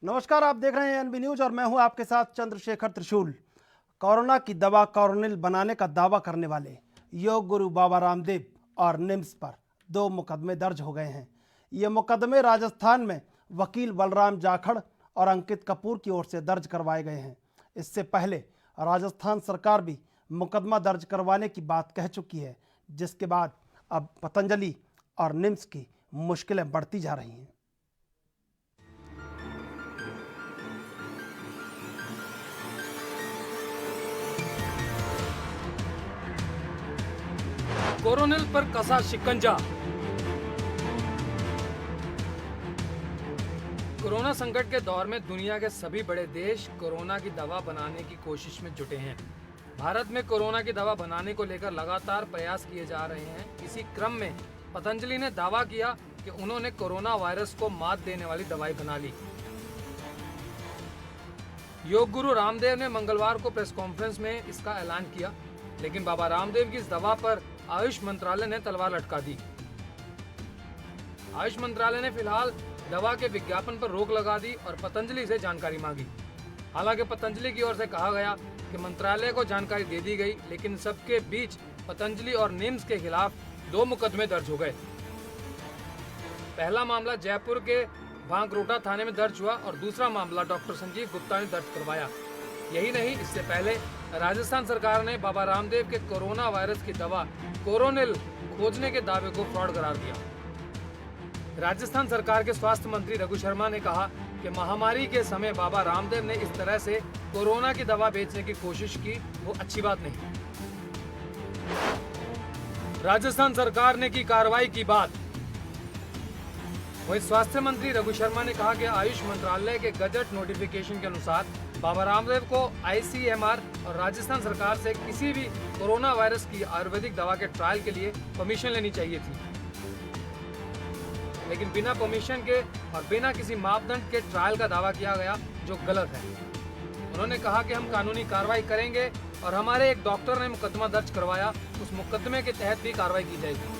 नमस्कार, आप देख रहे हैं एनबी न्यूज और मैं हूं आपके साथ चंद्रशेखर त्रिशूल। कोरोना की दवा कोरोनिल बनाने का दावा करने वाले योग गुरु बाबा रामदेव और निम्स पर 2 मुकदमे दर्ज हो गए हैं। ये मुकदमे राजस्थान में वकील बलराम जाखड़ और अंकित कपूर की ओर से दर्ज करवाए गए हैं। इससे पहले राजस्थान सरकार भी मुकदमा दर्ज करवाने की बात कह चुकी है, जिसके बाद अब पतंजलि और निम्स की मुश्किलें बढ़ती जा रही हैं। कोरोनिल पर कसा शिकंजा। कोरोना संकट के दौर में दुनिया के सभी बड़े देश कोरोना की दवा बनाने की कोशिश में जुटे हैं। भारत में कोरोना की दवा बनाने को लेकर लगातार प्रयास किए जा रहे हैं। इसी क्रम में पतंजलि ने दावा किया कि उन्होंने कोरोना वायरस को मात देने वाली दवाई बना ली। योग गुरु रामदेव ने मंगलवार को प्रेस कॉन्फ्रेंस में इसका ऐलान किया, लेकिन बाबा रामदेव की इस दवा पर आयुष मंत्रालय ने तलवार लटका दी। आयुष मंत्रालय ने फिलहाल दवा के विज्ञापन पर रोक लगा दी और पतंजलि से जानकारी मांगी। हालांकि पतंजलि की ओर से कहा गया कि मंत्रालय को जानकारी दे दी गई, लेकिन सबके बीच पतंजलि और निम्स के खिलाफ 2 मुकदमे दर्ज हो गए। पहला मामला जयपुर के भांकरोटा थाने में दर्ज हुआ और दूसरा मामला डॉक्टर संजीव गुप्ता ने दर्ज करवाया। यही नहीं, इससे पहले राजस्थान सरकार ने बाबा रामदेव के कोरोना वायरस की दवा कोरोनिल खोजने के दावे को फ्रॉड करार दिया। राजस्थान सरकार के स्वास्थ्य मंत्री रघु शर्मा ने कहा कि महामारी के समय बाबा रामदेव ने इस तरह से कोरोना की दवा बेचने की कोशिश की, वो अच्छी बात नहीं। राजस्थान सरकार ने की कार्रवाई की बात। वहीं स्वास्थ्य मंत्री रघु शर्मा ने कहा कि आयुष मंत्रालय के गजट नोटिफिकेशन के अनुसार बाबा रामदेव को आईसीएमआर और राजस्थान सरकार से किसी भी कोरोना वायरस की आयुर्वेदिक दवा के ट्रायल के लिए परमिशन लेनी चाहिए थी, लेकिन बिना परमिशन के और बिना किसी मापदंड के ट्रायल का दावा किया गया, जो गलत है। उन्होंने कहा कि हम कानूनी कार्रवाई करेंगे और हमारे एक डॉक्टर ने मुकदमा दर्ज करवाया, उस मुकदमे के तहत भी कार्रवाई की जाएगी।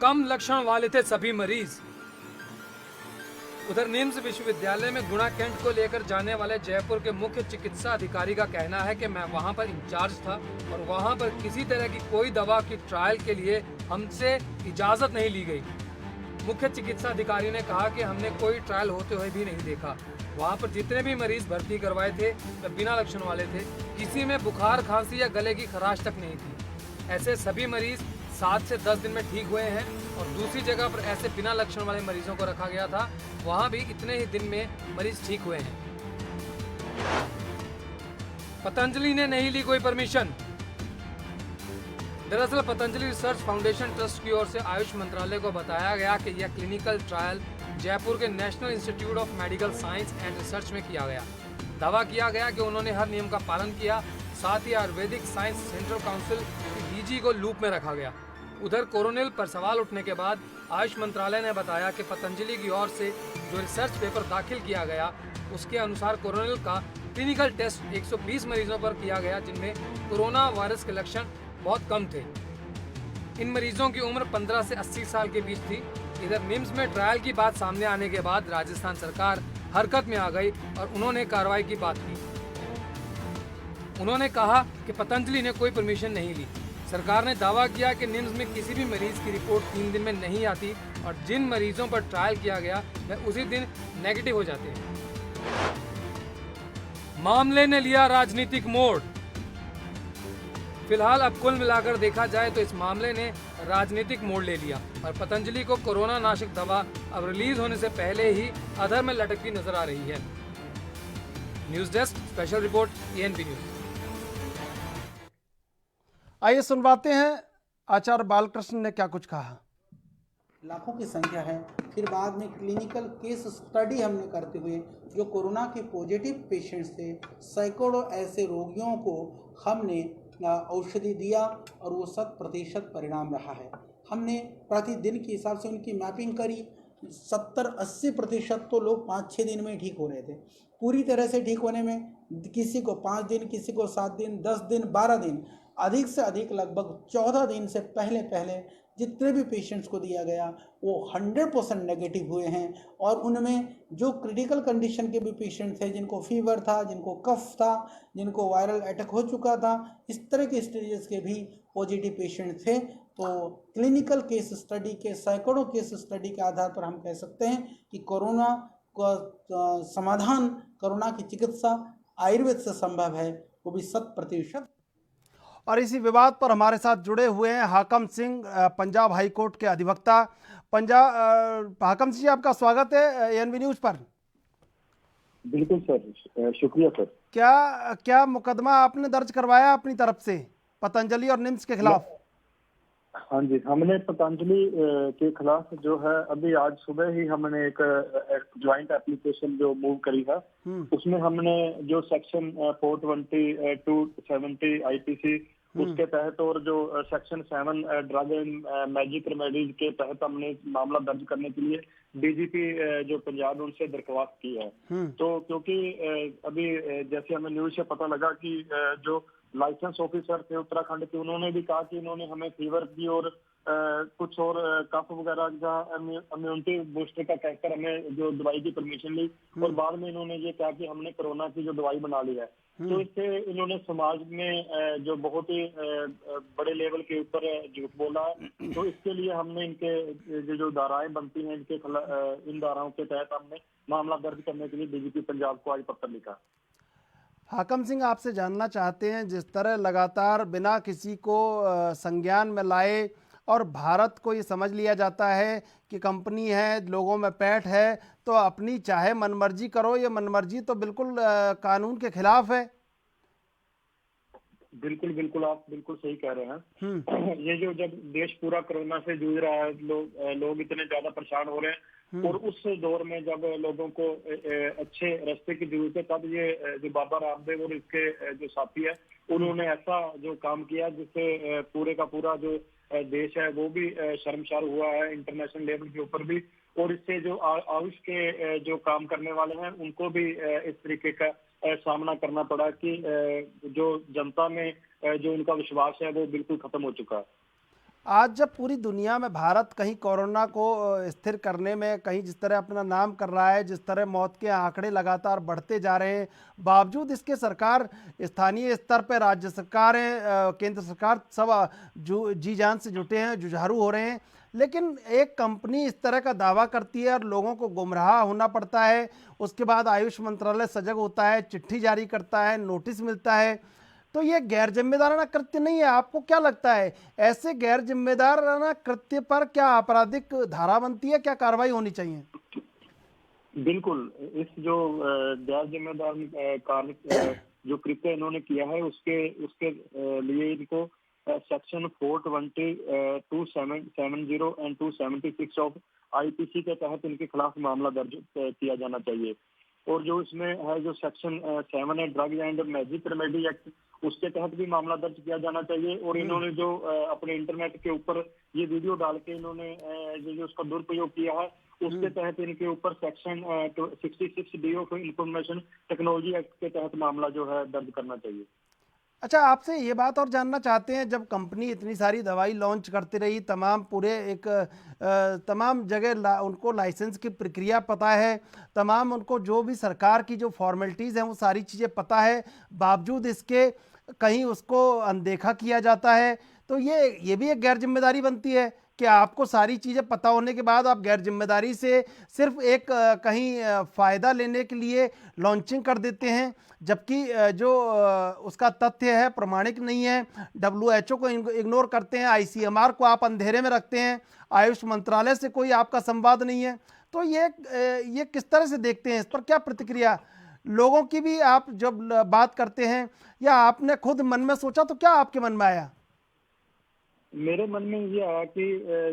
कम लक्षण वाले थे सभी मरीज। उधर निम्स विश्वविद्यालय में गुणा कैंट को लेकर जाने वाले जयपुर के मुख्य चिकित्सा अधिकारी का कहना है कि मैं वहां पर इंचार्ज था और वहां पर किसी तरह की कोई दवा की ट्रायल के लिए हमसे इजाजत नहीं ली गई। मुख्य चिकित्सा अधिकारी ने कहा कि हमने कोई ट्रायल होते हुए भी नहीं देखा। वहां पर जितने भी मरीज भर्ती करवाए थे वे बिना लक्षण वाले थे, किसी में बुखार, खांसी या गले की खराश तक नहीं थी। ऐसे सभी मरीज 7 से 10 दिन में ठीक हुए हैं और दूसरी जगह पर ऐसे बिना लक्षण वाले मरीजों को रखा गया था, वहां भी इतने ही दिन में मरीज ठीक हुए हैं। पतंजलि ने नहीं ली कोई परमिशन। दरअसल पतंजलि रिसर्च फाउंडेशन ट्रस्ट की ओर से आयुष मंत्रालय को बताया गया कि यह क्लिनिकल ट्रायल जयपुर के national institute of medical science and research में किया गया। दावा किया गया कि उन्होंने हर नियम का पालन किया, साथ ही Ayurvedic science central council DG को लूप में रखा गया। उधर कोरोनिल पर सवाल उठने के बाद आयुष मंत्रालय ने बताया कि पतंजलि की ओर से जो रिसर्च पेपर दाखिल किया गया, उसके अनुसार कोरोनिल का क्लिनिकल टेस्ट 120 मरीजों पर किया गया, जिनमें कोरोना वायरस के लक्षण बहुत कम थे। इन मरीजों की उम्र 15 से 80 साल के बीच थी। इधर निम्स में ट्रायल की बात सामने आने के बाद राजस्थान सरकार हरकत में आ गई और उन्होंने कार्रवाई की बात की। उन्होंने कहा कि पतंजलि ने कोई परमिशन नहीं ली। सरकार ने दावा किया कि निम्स में किसी भी मरीज की रिपोर्ट 3 दिन में नहीं आती और जिन मरीजों पर ट्रायल किया गया वे उसी दिन नेगेटिव हो जाते हैं। मामले ने लिया राजनीतिक मोड़। फिलहाल अब कुल मिलाकर देखा जाए तो इस मामले ने राजनीतिक मोड़ ले लिया और पतंजलि को कोरोना नाशक दवा अब रिलीज होने से पहले ही अधर में लटकती नजर आ रही है। News desk special report ANB news. आइए सुनवाते हैं आचार्य बालकृष्ण ने क्या कुछ कहा। लाखों की संख्या है। फिर बाद में क्लिनिकल केस स्टडी हमने करते हुए जो कोरोना के पॉजिटिव पेशेंट्स थे, सैकड़ों ऐसे रोगियों को हमने औषधि दिया और वो 100% परिणाम रहा है। हमने प्रतिदिन के हिसाब से उनकी मैपिंग करी। 70-80% तो लोग 5-6 दिन में ठीक हो रहे थे। पूरी तरह से ठीक होने में किसी को 5 दिन, किसी को 7 दिन, 10 दिन, 12 दिन, अधिक से अधिक लगभग 14 दिन से पहले जितने भी पेशेंट्स को दिया गया वो 100% नेगेटिव हुए हैं। और उनमें जो क्रिटिकल कंडीशन के भी पेशेंट थे, जिनको फीवर था, जिनको कफ था, जिनको वायरल अटैक हो चुका था, इस तरह के स्टेजेस के भी पॉजिटिव पेशेंट थे। तो क्लिनिकल केस स्टडी के सैकड़ों केस स्टडी के आधार पर हम कह सकते हैं कि कोरोना का समाधान, कोरोना की चिकित्सा आयुर्वेद से संभव है, वो भी 100%। और इसी विवाद पर हमारे साथ जुड़े हुए हैं हाकम सिंह, पंजाब हाई कोर्ट के अधिवक्ता। हाकम सिंह जी, आपका स्वागत है एएनबी न्यूज पर। बिल्कुल सर, शुक्रिया सर। क्या क्या मुकदमा आपने दर्ज करवाया अपनी तरफ से पतंजलि और निम्स के खिलाफ? हाँ जी, हमने पतंजलि के खिलाफ जो है अभी आज सुबह ही हमने एक ज्वाइंट एप्लीकेशन जो मूव करी है, उसमें हमने जो सेक्शन 420 270 आईपीसी उसके तहत और जो section 7 drug and magic remedies के तहत हमने मामला दर्ज करने के लिए डीजीपी जो पंजाब उनसे दरख्वास्त की है। तो क्योंकि अभी जैसे हमें न्यूज से पता लगा कि जो लाइसेंस ऑफिसर थे उत्तराखंड के, उन्होंने भी कहा कि इन्होंने हमें फीवर की और कुछ और कफ वगैरह का इम्यूनिटी बूस्टर का कहकर हमें जो दवाई की परमिशन ली, और बाद में इन्होंने ये कहा कि हमने कोरोना की जो दवाई बना ली है। तो इससे इन्होंने समाज में जो बहुत ही बड़े लेवल के ऊपर झूठ बोला है। तो इसके लिए हमने इनके जो धाराएं बनती हैं इनके इन धाराओं के तहत हमने मामला दर्ज करने के लिए डीजीपी पंजाब को आज पत्र लिखा। हाकम सिंह, आपसे जानना चाहते हैं, जिस तरह लगातार बिना किसी को संज्ञान में लाए और भारत को ये समझ लिया जाता है कि कंपनी है, लोगों में पैठ है, तो अपनी चाहे मनमर्जी करो, ये मनमर्जी तो बिल्कुल कानून के खिलाफ है। बिल्कुल बिल्कुल, आप बिल्कुल सही कह रहे हैं। ये जो जब देश पूरा कोरोना से जूझ रहा है, लोग इतने ज्यादा परेशान हो रहे हैं, और उस दौर में जब लोगों को अच्छे रास्ते की जरूरत है, तब ये जो बाबा रामदेव और इसके जो साथी है, उन्होंने ऐसा जो काम किया जिससे पूरे का पूरा जो देश है वो भी शर्मसार हुआ है इंटरनेशनल लेवल के ऊपर भी। और इससे जो आयुष के जो काम करने वाले हैं उनको भी इस तरीके का सामना करना पड़ा कि जो जनता में जो उनका विश्वास है वो बिल्कुल खत्म हो चुका है। आज जब पूरी दुनिया में भारत कहीं कोरोना को स्थिर करने में कहीं जिस तरह अपना नाम कर रहा है, जिस तरह मौत के आंकड़े लगातार बढ़ते जा रहे हैं, बावजूद इसके सरकार, स्थानीय स्तर पर राज्य सरकारें, केंद्र सरकार सब जी जान से जुटे हैं, जुझारू हो रहे हैं, लेकिन एक कंपनी इस तरह का दावा करती है और लोगों को गुमराह होना पड़ता है। उसके बाद आयुष मंत्रालय सजग होता है, चिट्ठी जारी करता है, नोटिस मिलता है, तो ये गैर जिम्मेदाराना कृत्य नहीं है? आपको क्या लगता है, ऐसे गैर जिम्मेदाराना कृत्य पर क्या आपराधिक धारा बनती है, क्या कार्रवाई होनी चाहिए? बिल्कुल, इस जो गैर जिम्मेदार कार्य जो कृत्य इन्होंने किया है उसके लिए इनको सेक्शन 420 270 एंड 276 ऑफ आईपीसी के तहत इनके खिलाफ मामला दर्ज किया जाना चाहिए। और जो इसमें है जो सेक्शन 7 है drug and magic remedy act, उसके तहत भी मामला दर्ज किया जाना चाहिए। और इन्होंने जो अपने इंटरनेट के ऊपर ये वीडियो डाल के इन्होंने जो उसका दुरुपयोग किया है, उसके तहत इनके ऊपर section 66 D of information technology act के तहत मामला जो है दर्ज करना चाहिए। अच्छा, आपसे ये बात और जानना चाहते हैं, जब कंपनी इतनी सारी दवाई लॉन्च करती रही, तमाम जगह उनको लाइसेंस की प्रक्रिया पता है, तमाम उनको जो भी सरकार की जो फॉर्मेलिटीज़ हैं वो सारी चीज़ें पता है, बावजूद इसके कहीं उसको अनदेखा किया जाता है, तो ये भी एक गैर जिम्मेदारी बनती है कि आपको सारी चीज़ें पता होने के बाद आप गैर जिम्मेदारी से सिर्फ एक कहीं फ़ायदा लेने के लिए लॉन्चिंग कर देते हैं, जबकि जो उसका तथ्य है प्रमाणिक नहीं है। WHO को इग्नोर करते हैं, ICMR को आप अंधेरे में रखते हैं, आयुष मंत्रालय से कोई आपका संवाद नहीं है। तो ये किस तरह से देखते हैं, इस पर क्या प्रतिक्रिया? लोगों की भी आप जब बात करते हैं या आपने खुद मन में सोचा, तो क्या आपके मन में आया? मेरे मन में ये आया कि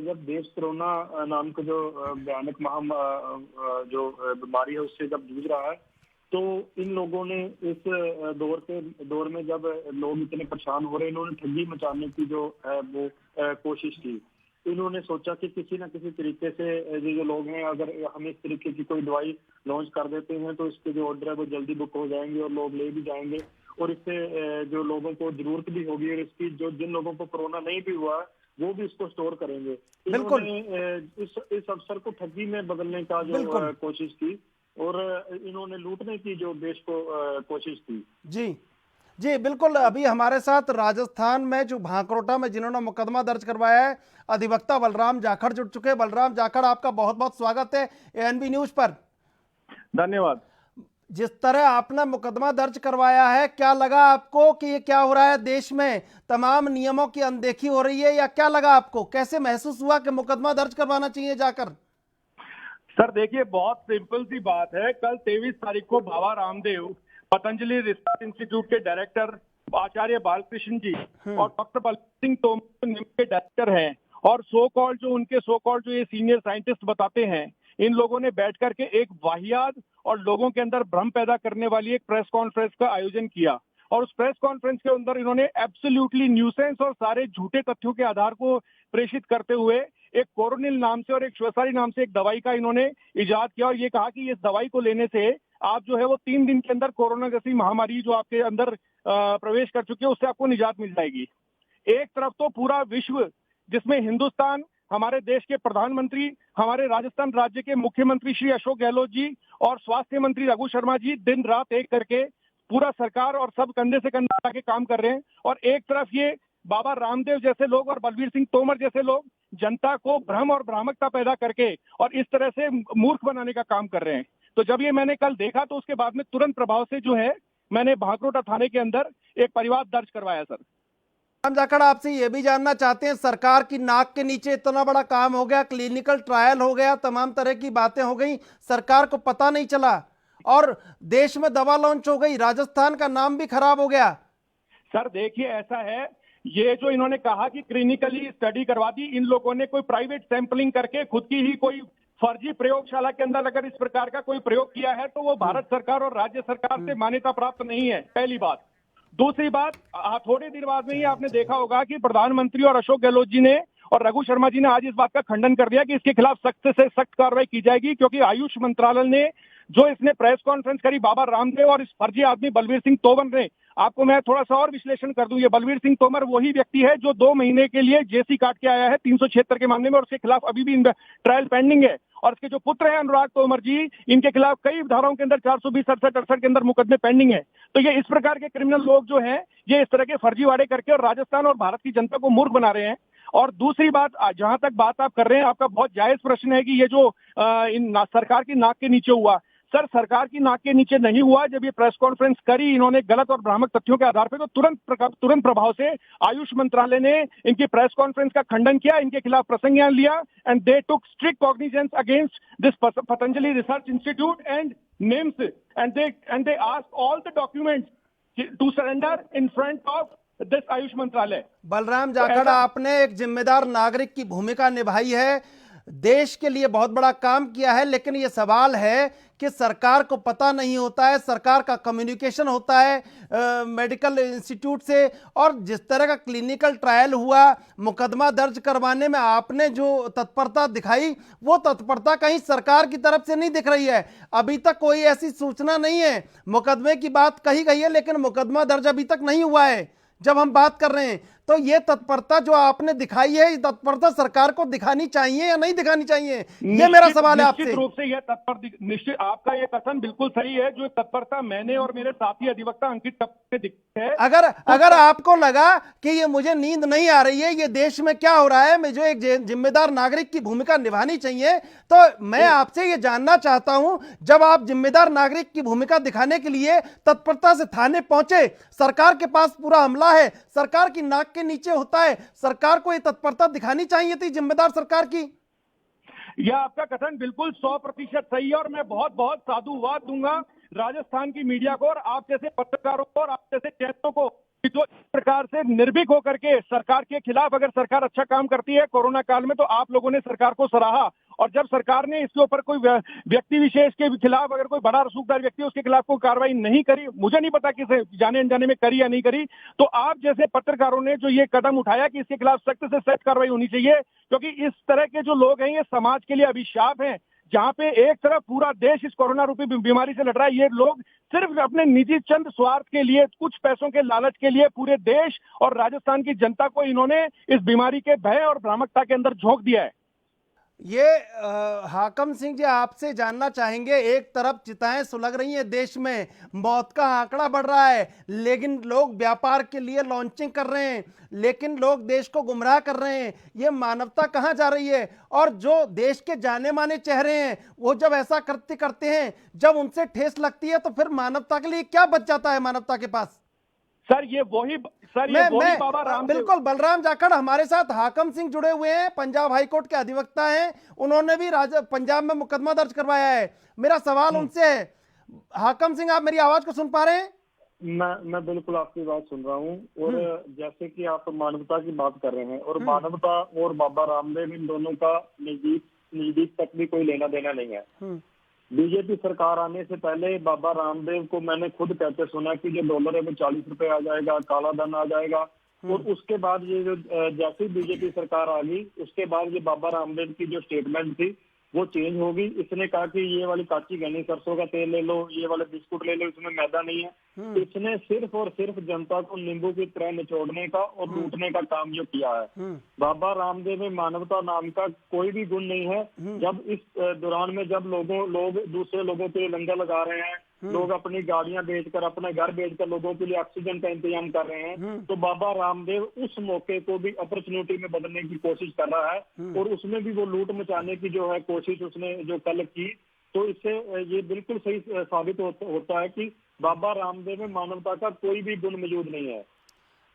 जब देश कोरोना नाम का जो भयानक जो बीमारी है उससे जब जूझ रहा है, तो इन लोगों ने इस दौर में जब लोग इतने परेशान हो रहे हैं, इन्होंने ठगी मचाने की जो है वो कोशिश की। इन्होंने सोचा कि किसी न किसी तरीके से ये जो लोग हैं, अगर हम इस तरीके की कोई दवाई लॉन्च कर देते हैं तो इसके जो ऑर्डर है वो जल्दी बुक हो जाएंगे और लोग ले भी जाएंगे, और इससे जो लोगों को जरूरत भी होगी, और इसकी जो जिन लोगों को कोरोना नहीं भी हुआ वो भी इसको स्टोर करेंगे। बिल्कुल। इन्होंने इस अवसर को ठगी में बदलने का जो कोशिश की और इन्होंने लूटने की जो देश को कोशिश की। जी जी बिल्कुल। अभी हमारे साथ राजस्थान में जो भांकरोटा में जिन्होंने मुकदमा दर्ज करवाया है, अधिवक्ता बलराम जाखड़ जुड़ चुके हैं। बलराम जाखड़, आपका बहुत बहुत स्वागत है एएनबी न्यूज पर। धन्यवाद। जिस तरह आपने मुकदमा दर्ज करवाया है, क्या लगा आपको कि ये क्या हो रहा है देश में? तमाम नियमों की अनदेखी हो रही है, या क्या लगा आपको? कैसे महसूस हुआ कि मुकदमा दर्ज करवाना चाहिए जाकर? सर देखिए, बहुत सिंपल सी बात है। कल 23 तारीख को बाबा रामदेव पतंजलि रिसर्च इंस्टीट्यूट के डायरेक्टर आचार्य बालकृष्ण जी और डॉक्टर बलवीर सिंह तोमर निम के डायरेक्टर हैं, और सो कॉल्ड जो ये सीनियर साइंटिस्ट बताते हैं, इन लोगों ने बैठ करके एक वाहियात और लोगों के अंदर भ्रम पैदा करने वाली एक प्रेस कॉन्फ्रेंस का आयोजन किया। और उस प्रेस कॉन्फ्रेंस के अंदर इन्होंने एब्सोल्युटली न्यूसेंस और सारे झूठे तथ्यों के आधार को प्रेषित करते हुए एक कोरोनिल नाम से और एक श्वेसारी नाम से एक दवाई का इन्होंने इजाद किया, और ये कहा कि इस दवाई को लेने से आप जो है वो 3 दिन के अंदर कोरोना जैसी महामारी जो आपके अंदर प्रवेश कर चुकी है उससे आपको निजात मिल जाएगी। एक तरफ तो पूरा विश्व, जिसमें हिंदुस्तान, हमारे देश के प्रधानमंत्री, हमारे राजस्थान राज्य के मुख्यमंत्री श्री अशोक गहलोत जी और स्वास्थ्य मंत्री रघु शर्मा जी दिन रात एक करके पूरा सरकार और सब कंधे से कंधा मिला के काम कर रहे हैं, और एक तरफ ये बाबा रामदेव जैसे लोग और बलवीर सिंह तोमर जैसे लोग जनता को भ्रम और भ्रामकता पैदा करके और इस तरह से मूर्ख बनाने का काम कर रहे हैं। तो जब ये मैंने कल देखा तो उसके बाद में तुरंत प्रभाव से जो है मैंने भांकरोटा थाने के अंदर एक परिवाद दर्ज करवाया। सर हम जाखड़, आपसे ये भी जानना चाहते हैं, सरकार की नाक के नीचे इतना बड़ा काम हो गया, क्लिनिकल ट्रायल हो गया, तमाम तरह की बातें हो गई, सरकार को पता नहीं चला, और देश में दवा लॉन्च हो गई, राजस्थान का नाम भी खराब हो गया। सर देखिए, ऐसा है, ये जो इन्होंने कहा कि क्लिनिकली स्टडी करवा दी, इन लोगों ने कोई प्राइवेट सैंपलिंग करके खुद की ही कोई फर्जी प्रयोगशाला के अंदर अगर इस प्रकार का कोई प्रयोग किया है तो वो भारत सरकार और राज्य सरकार से मान्यता प्राप्त नहीं है, पहली बात। दूसरी बात, थोड़ी देर बाद में ही आपने देखा होगा कि प्रधानमंत्री और अशोक गहलोत जी ने और रघु शर्मा जी ने आज इस बात का खंडन कर दिया कि इसके खिलाफ सख्त से सख्त कार्रवाई की जाएगी, क्योंकि आयुष मंत्रालय ने जो इसने प्रेस कॉन्फ्रेंस करी बाबा रामदेव और इस फर्जी आदमी बलवीर सिंह तोमर ने, आपको मैं थोड़ा सा और विश्लेषण कर दूं, ये बलवीर सिंह तोमर वही व्यक्ति है जो 2 महीने के लिए जेसी काट के आया है 376 के मामले में, और उसके खिलाफ अभी भी ट्रायल पेंडिंग है। और इसके जो पुत्र हैं अनुराग तोमर जी, इनके खिलाफ कई धाराओं के अंदर 420, 67, 68 के अंदर मुकदमे पेंडिंग है। तो ये इस प्रकार के क्रिमिनल लोग जो हैं, ये इस तरह के फर्जीवाड़े करके और राजस्थान और भारत की जनता को मूर्ख बना रहे हैं। और दूसरी बात, जहां तक बात आप कर रहे हैं, आपका बहुत जायज प्रश्न है कि ये जो सरकार की नाक के नीचे हुआ, सर सरकार की नाक के नीचे नहीं हुआ। जब ये प्रेस कॉन्फ्रेंस करी इन्होंने गलत और भ्रामक तथ्यों के आधार पर, तो तुरंत प्रभाव से आयुष मंत्रालय ने इनकी प्रेस कॉन्फ्रेंस का खंडन किया, इनके खिलाफ प्रसंज्ञान लिया, and they took strict cognizance against this Patanjali research institute and NIMS, and they asked all the documents to surrender in front of this Ayush मंत्रालय। बलराम जाखड़, आपने एक जिम्मेदार नागरिक की भूमिका निभाई है, देश के लिए बहुत बड़ा काम किया है, लेकिन ये सवाल है कि सरकार को पता नहीं होता है, सरकार का कम्युनिकेशन होता है मेडिकल इंस्टीट्यूट से, और जिस तरह का क्लिनिकल ट्रायल हुआ, मुकदमा दर्ज करवाने में आपने जो तत्परता दिखाई, वो तत्परता कहीं सरकार की तरफ से नहीं दिख रही है। अभी तक कोई ऐसी सूचना नहीं है, मुकदमे की बात कही गई है लेकिन मुकदमा दर्ज अभी तक नहीं हुआ है जब हम बात कर रहे हैं। तो ये तत्परता जो आपने दिखाई है, ये तत्परता सरकार को दिखानी चाहिए या नहीं दिखानी चाहिए, ये मेरा सवाल है आपसे। निश्चित रूप से यह निश्चित आपका ये कथन बिल्कुल सही है। जो तत्परता मैंने और मेरे साथी अधिवक्ता अंकित टप्पे दिखती है, अगर आपको लगा कि ये मुझे नींद नहीं आ रही है, ये देश में क्या हो रहा है, मुझे एक जिम्मेदार नागरिक की भूमिका निभानी चाहिए, तो मैं आपसे ये जानना चाहता हूं, जब आप जिम्मेदार नागरिक की भूमिका दिखाने के लिए तत्परता से थाने पहुंचे, सरकार के पास पूरा हमला है, सरकार की नाक के नीचे होता है, सरकार को ये तत्परता दिखानी चाहिए थी, जिम्मेदार सरकार की। यह आपका कथन बिल्कुल 100% सही है, और मैं बहुत बहुत साधुवाद दूंगा राजस्थान की मीडिया को और आप जैसे पत्रकारों को और आप जैसे चैनलों को, जो इस प्रकार से निर्भीक होकर के सरकार के खिलाफ, अगर सरकार अच्छा काम करती है कोरोना काल में तो आप लोगों ने सरकार को सराहा, और जब सरकार ने इसके ऊपर कोई व्यक्ति विशेष के खिलाफ, अगर कोई बड़ा रसूखदार व्यक्ति उसके खिलाफ कोई कार्रवाई नहीं करी, मुझे नहीं पता किसे जाने अनजाने में करी या नहीं करी, तो आप जैसे पत्रकारों ने जो ये कदम उठाया कि इसके खिलाफ सख्त से सख्त कार्रवाई होनी चाहिए, क्योंकि इस तरह के जो लोग हैं ये समाज के लिए अभिशाप हैं। जहां पे एक तरफ पूरा देश इस कोरोना रूपी बीमारी से लड़ रहा है, ये लोग सिर्फ अपने निजी चंद स्वार्थ के लिए, कुछ पैसों के लालच के लिए पूरे देश और राजस्थान की जनता को इन्होंने इस बीमारी के भय और भ्रामकता के अंदर झोंक दिया है। ये हाकम सिंह जी, आपसे जानना चाहेंगे, एक तरफ चिताएं सुलग रही हैं देश में, मौत का आंकड़ा बढ़ रहा है, लेकिन लोग व्यापार के लिए लॉन्चिंग कर रहे हैं, लेकिन लोग देश को गुमराह कर रहे हैं। ये मानवता कहां जा रही है? और जो देश के जाने माने चेहरे हैं वो जब ऐसा करते हैं, जब उनसे ठेस लगती है, तो फिर मानवता के लिए क्या बच जाता है मानवता के पास? सर ये वही बाबा रामदेव। बिल्कुल, बलराम जाखड़ हमारे साथ हाकम सिंह जुड़े हुए हैं, पंजाब हाईकोर्ट के अधिवक्ता हैं, उन्होंने भी पंजाब में मुकदमा दर्ज करवाया है। मेरा सवाल उनसे है, हाकम सिंह, आप मेरी आवाज को सुन पा रहे हैं? मैं बिल्कुल आपकी बात सुन रहा हूँ। और जैसे कि आप मानवता की बात कर रहे हैं, और मानवता और बाबा रामदेव, इन दोनों का नजदीक तक भी कोई लेना देना नहीं है। बीजेपी सरकार आने से पहले बाबा रामदेव को मैंने खुद कहते सुना कि जो डॉलर है वो 40 रुपए आ जाएगा, काला धन आ जाएगा। और उसके बाद ये जो जैसे बीजेपी सरकार आ गई, उसके बाद ये बाबा रामदेव की जो स्टेटमेंट थी वो चेंज होगी। इसने कहा कि ये वाली काची घनी सरसों का तेल ले लो, ये वाले बिस्कुट ले लो, इसमें मैदा नहीं है। इसने सिर्फ और सिर्फ जनता को नींबू की तरह निचोड़ने का और लूटने का काम जो किया है। बाबा रामदेव में मानवता नाम का कोई भी गुण नहीं है। जब इस दौरान में जब लोग दूसरे लोगों के लिए लंगर लगा रहे हैं, लोग अपनी गाड़ियां बेचकर, अपने घर बेचकर लोगों के लिए ऑक्सीजन का इंतजाम कर रहे हैं, तो बाबा रामदेव उस मौके को भी अपॉर्चुनिटी में बदलने की कोशिश कर रहा है। और उसमें भी वो लूट मचाने की जो है कोशिश उसने जो कल की, तो इससे ये बिल्कुल सही साबित होता है कि बाबा रामदेव में मानवता का कोई भी गुण मौजूद नहीं है।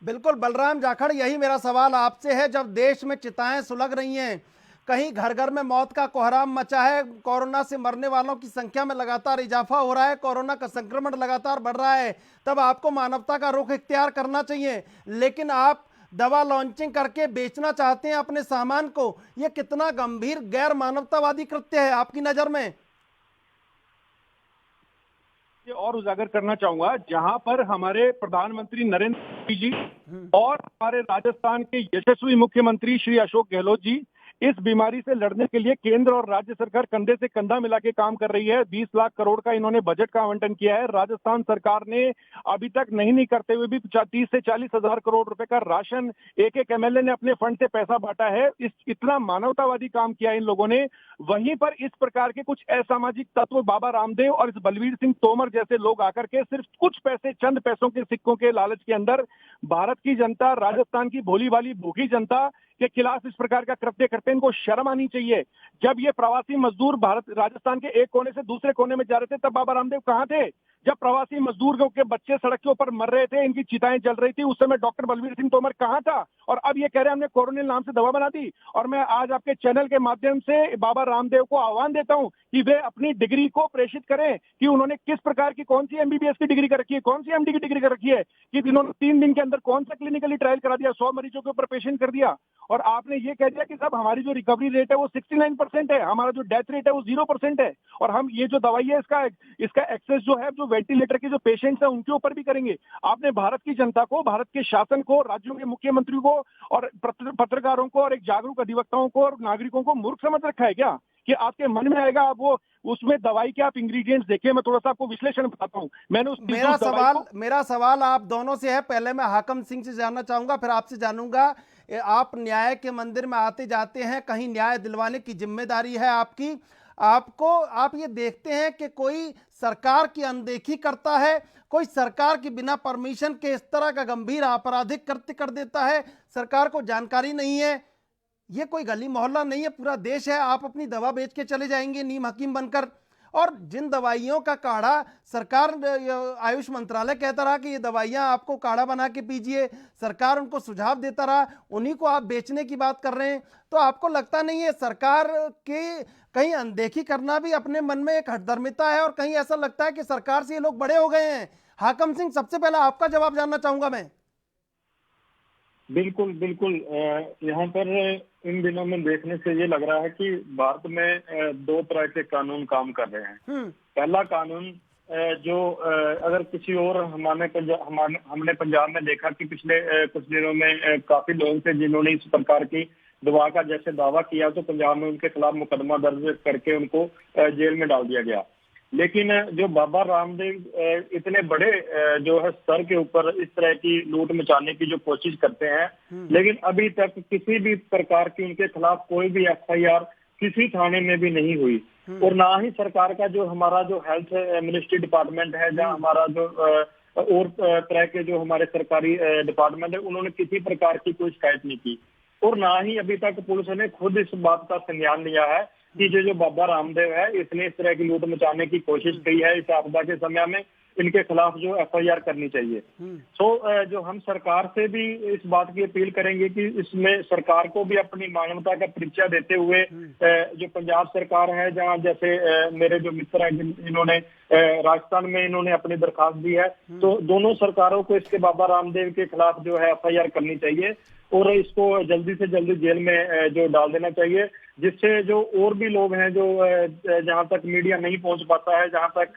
बिल्कुल बलराम जाखड़, यही मेरा सवाल आपसे है। जब देश में चिताएं सुलग रही हैं, कहीं घर घर में मौत का कोहराम मचा है, कोरोना से मरने वालों की संख्या में लगातार इजाफा हो रहा है, कोरोना का संक्रमण लगातार बढ़ रहा है, तब आपको मानवता का रुख इख्तियार करना चाहिए। लेकिन आप दवा लॉन्चिंग करके बेचना चाहते हैं अपने सामान को, यह कितना गंभीर गैर मानवतावादी कृत्य है आपकी नजर में? और उजागर करना चाहूंगा, जहां पर हमारे प्रधानमंत्री नरेंद्र मोदी जी और हमारे राजस्थान के यशस्वी मुख्यमंत्री श्री अशोक गहलोत जी इस बीमारी से लड़ने के लिए केंद्र और राज्य सरकार कंधे से कंधा मिला के काम कर रही है। 20 लाख करोड़ का इन्होंने बजट का आवंटन किया है। राजस्थान सरकार ने अभी तक नहीं करते हुए भी 30 से 40 हजार करोड़ रुपए का राशन एक एमएलए ने अपने फंड से पैसा बांटा है। इतना मानवतावादी काम किया इन लोगों ने। वहीं पर इस प्रकार के कुछ असामाजिक तत्व बाबा रामदेव और इस बलवीर सिंह तोमर जैसे लोग आकर के सिर्फ कुछ पैसे, चंद पैसों के सिक्कों के लालच के अंदर भारत की जनता, राजस्थान की भोली भाली भूखी जनता के खिलाफ इस प्रकार का कृत्य करते हैं। इनको शर्म आनी चाहिए। जब ये प्रवासी मजदूर राजस्थान के एक कोने से दूसरे कोने में जा रहे थे, तब बाबा रामदेव कहां थे? जब प्रवासी मजदूर के बच्चे सड़क के ऊपर मर रहे थे, इनकी चिताएं जल रही थी, उस समय डॉक्टर बलवीर सिंह तोमर कहां था? और अब ये कह रहे हैं हमने कोरोनिल नाम से दवा बना दी। और मैं आज आपके चैनल के माध्यम से बाबा रामदेव को आह्वान देता हूं कि वे अपनी डिग्री को प्रेषित करें कि उन्होंने किस प्रकार की, कौन सी एमबीबीएस की डिग्री कर रखी है, कौन सी एमडी की डिग्री कर रखी है, कि इन्होंने 3 दिन के अंदर कौन सा क्लिनिकली ट्रायल करा दिया, 100 मरीजों के ऊपर पेशेंट कर दिया। और आपने ये कह दिया कि साहब हमारी जो रिकवरी रेट है वो 69% है, हमारा जो डेथ रेट है वो 0% है, और हम ये जो दवाई है इसका एक्सेस जो है, जो वेंटिलेटर के जो पेशेंट्स हैं उनके ऊपर भी करेंगे। आपने भारत की जनता को, भारत के शासन को, राज्यों के मुख्यमंत्री को और पत्रकारों को और एक जागरूक अधिवक्ताओं को और नागरिकों को मूर्ख समझ रखा है क्या? कि आपके मन में आएगा आप वो उसमें दवाई के आप इंग्रेडिएंट्स देखिए। मैं थोड़ा सा आपको विश्लेषण बताता हूं। मैंने मेरा सवाल आप दोनों से है। पहले मैं हाकम सिंह से जानना चाहूंगा, फिर आपसे जानूंगा। आप न्याय के मंदिर में आते जाते हैं, कहीं न्याय दिलवाने की जिम्मेदारी है आपकी। आप ये देखते हैं कि कोई सरकार की अनदेखी करता है, कोई सरकार की बिना परमिशन के इस तरह का गंभीर आपराधिक कृत्य कर देता है, सरकार को जानकारी नहीं है। ये कोई गली मोहल्ला नहीं है, पूरा देश है। आप अपनी दवा बेच के चले जाएंगे नीम हकीम बनकर, और जिन दवाइयों का काढ़ा सरकार, आयुष मंत्रालय कहता रहा कि ये दवाइयां आपको काढ़ा बना के पीजिए, सरकार उनको सुझाव देता रहा, उन्हीं को आप बेचने की बात कर रहे हैं। तो आपको लगता नहीं है सरकार के कहीं अनदेखी करना भी अपने मन में एक हठधर्मिता है, और कहीं ऐसा लगता है कि सरकार से ये लोग बड़े हो गए हैं? हाकम सिंह, सबसे पहले आपका जवाब जानना चाहूंगा मैं। बिल्कुल बिल्कुल। यहाँ पर इन दिनों में देखने से ये लग रहा है कि भारत में 2 तरह के कानून काम कर रहे हैं। पहला कानून जो अगर किसी और हमने पंजाब में देखा कि पिछले कुछ दिनों में काफी लोग थे जिन्होंने इस प्रकार की दवा का जैसे दावा किया तो पंजाब में उनके खिलाफ मुकदमा दर्ज करके उनको जेल में डाल दिया गया। लेकिन जो बाबा रामदेव इतने बड़े जो है स्तर के ऊपर इस तरह की लूट मचाने की जो कोशिश करते हैं, लेकिन अभी तक किसी भी प्रकार की उनके खिलाफ कोई भी FIR किसी थाने में भी नहीं हुई। और ना ही सरकार का जो हमारा जो हेल्थ मिनिस्ट्री डिपार्टमेंट है, जहाँ हमारा जो और तरह के जो हमारे सरकारी डिपार्टमेंट है, उन्होंने किसी प्रकार की कोई शिकायत नहीं की। और ना ही अभी तक पुलिस ने खुद इस बात का संज्ञान लिया है कि जो बाबा रामदेव है इसने इस तरह की लूट मचाने की कोशिश की है, इस आपदा के समय में इनके खिलाफ जो FIR करनी चाहिए। तो जो हम सरकार से भी इस बात की अपील करेंगे कि इसमें सरकार को भी अपनी मानवता का परिचय देते हुए जो पंजाब सरकार है, जहां जैसे मेरे जो मित्र हैं इन्होंने राजस्थान में इन्होंने अपनी दरखास्त दी है, तो दोनों सरकारों को इसके बाबा रामदेव के खिलाफ जो है FIR करनी चाहिए और इसको जल्दी से जल्दी जेल में जो डाल देना चाहिए, जिससे जो और भी लोग हैं जो जहां तक मीडिया नहीं पहुंच पाता है, जहां तक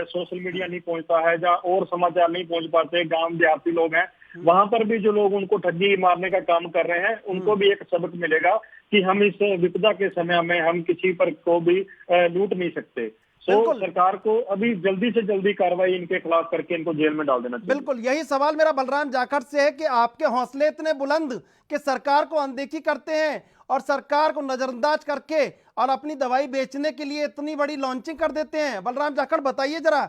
सोशल मीडिया नहीं पहुंचता है, जहां और समाचार नहीं पहुंच पाते, गांव देहाती लोग हैं, वहां पर भी जो लोग उनको ठगी मारने का काम कर रहे हैं, उनको भी एक सबक मिलेगा कि हम इस विपदा के समय में हम किसी पर को भी लूट नहीं सकते। तो सरकार को अभी जल्दी से जल्दी कार्रवाई इनके खिलाफ करके इनको जेल में डाल देना चाहिए। बिल्कुल, यही सवाल मेरा बलराम जाखड़ से है कि आपके हौसले इतने बुलंद कि सरकार को अनदेखी करते हैं और सरकार को नजरअंदाज करके और अपनी दवाई बेचने के लिए इतनी बड़ी लॉन्चिंग कर देते हैं। बलराम जाखड़ बताइए जरा।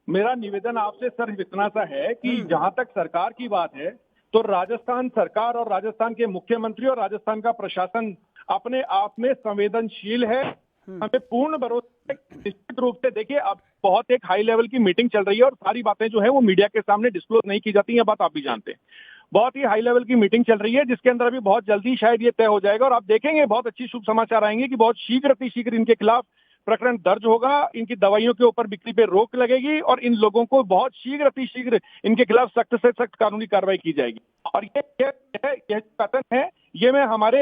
मेरा निवेदन आपसे सर इतना सा है कि जहां तक सरकार की बात है, तो राजस्थान सरकार और राजस्थान के मुख्यमंत्री और राजस्थान का प्रशासन अपने आप में संवेदनशील है। हमें पूर्ण भरोसा है। निश्चित रूप से देखिए, अब बहुत एक हाई लेवल की मीटिंग चल रही है और सारी बातें जो है वो मीडिया के सामने डिस्क्लोज नहीं की जाती, ये बात आप भी जानते हैं। बहुत ही हाई लेवल की मीटिंग चल रही है जिसके अंदर अभी बहुत जल्दी शायद ये तय हो जाएगा और आप देखेंगे बहुत अच्छी शुभ समाचार आएंगे कि बहुत शीघ्र इनके खिलाफ प्रकरण दर्ज होगा, इनकी दवाइयों के ऊपर बिक्री पे रोक लगेगी और इन लोगों को बहुत शीघ्र इनके खिलाफ सख्त से सख्त कानूनी कार्रवाई की जाएगी। और ये कथन है, ये मैं हमारे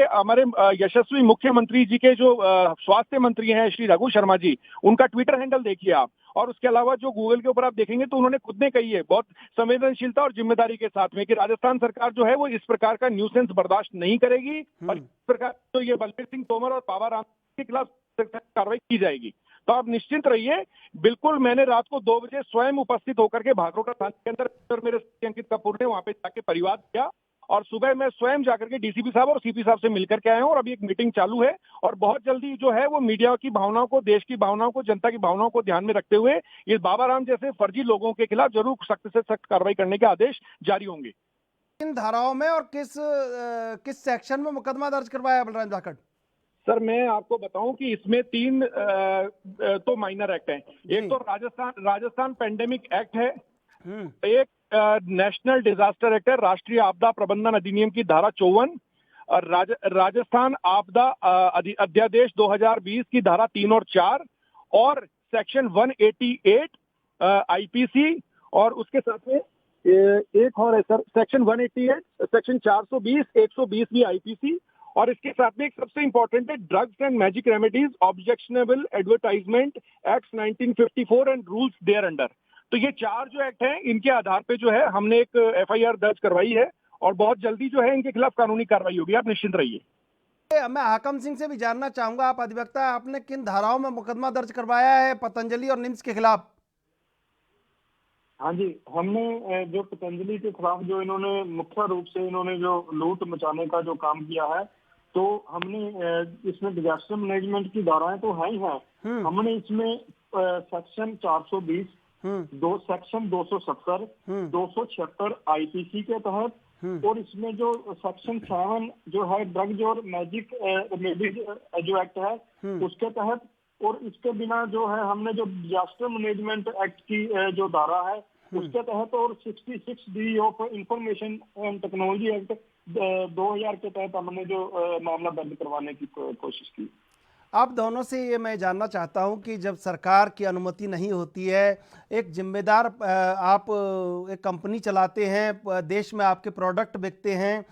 यशस्वी मुख्यमंत्री जी के जो स्वास्थ्य मंत्री हैं श्री रघु शर्मा जी, उनका ट्विटर हैंडल देखिए आप, और उसके अलावा जो गूगल के ऊपर आप देखेंगे तो उन्होंने खुद ने कही है बहुत संवेदनशीलता और जिम्मेदारी के साथ में कि राजस्थान सरकार जो है वो इस प्रकार का न्यूसेंस बर्दाश्त नहीं करेगी और इस प्रकार तो ये बलबीर सिंह तोमर और बाबा राम के खिलाफ कार्रवाई की जाएगी। तो आप निश्चिंत रहिए। बिल्कुल, मैंने रात को 2 बजे स्वयं उपस्थित होकर के भागरोटा थाने के अंदर मेरे अंकित कपूर ने वहां पे जाके परिवार किया और सुबह मैं स्वयं जाकर के DCP साहब और CP साहब से मिलकर के आया हूं और अभी एक मीटिंग चालू है और बहुत जल्दी जो है वो मीडिया की भावनाओं को, देश की भावनाओं को, जनता की भावनाओं को ध्यान में रखते हुए ये बाबा राम जैसे फर्जी लोगों के खिलाफ जरूर सख्त से सख्त कार्रवाई करने के आदेश जारी होंगे। किन धाराओं में और किस सेक्शन में मुकदमा दर्ज करवाया बलराम जाखड़? सर मैं आपको बताऊं कि इसमें 3 तो माइनर एक्ट हैं। एक तो राजस्थान पेंडेमिक एक्ट है, एक नेशनल डिजास्टर एक्ट है, राष्ट्रीय आपदा प्रबंधन अधिनियम की धारा 54 और राजस्थान आपदा अध्यादेश 2020 की धारा 3 और 4 और सेक्शन 188 IPC और उसके साथ में एक और है सर सेक्शन 188, सेक्शन 420, 120 भी IPC और इसके साथ में एक सबसे इंपॉर्टेंट है drugs and magic remedies objectionable advertisement act 1954 and rules there under. तो ये 4 जो एक्ट हैं इनके आधार पे जो है हमने एक FIR दर्ज करवाई है और बहुत जल्दी जो है इनके खिलाफ कानूनी कार्रवाई होगी, आप निश्चिंत रहिए। मैं हाकम सिंह से भी जानना चाहूंगा, आप अधिवक्ता, आपने किन धाराओं में मुकदमा दर्ज करवाया है पतंजलि और निम्स के खिलाफ? हाँ जी, हमने जो पतंजलि के खिलाफ जो इन्होंने मुख्य रूप से इन्होंने जो लूट मचाने का जो काम किया है, तो हमने इसमें डिजास्टर मैनेजमेंट की धाराएं तो है ही है। हमने इसमें सेक्शन 420, सेक्शन 270, 276 IPC के तहत और इसमें जो सेक्शन 7 जो है ड्रग्स और मैजिक रेमेडीज जो एक्ट है उसके तहत, और इसके बिना जो है हमने जो डिजास्टर मैनेजमेंट एक्ट की जो धारा है उसके तहत और 66D of information and technology act 2000 के तहत हमने जो मामला दर्ज करवाने की कोशिश की। आप दोनों से ये मैं जानना चाहता हूं कि जब सरकार की अनुमति नहीं होती है, एक जिम्मेदार आप एक कंपनी चलाते हैं, देश में आपके प्रोडक्ट बिकते हैं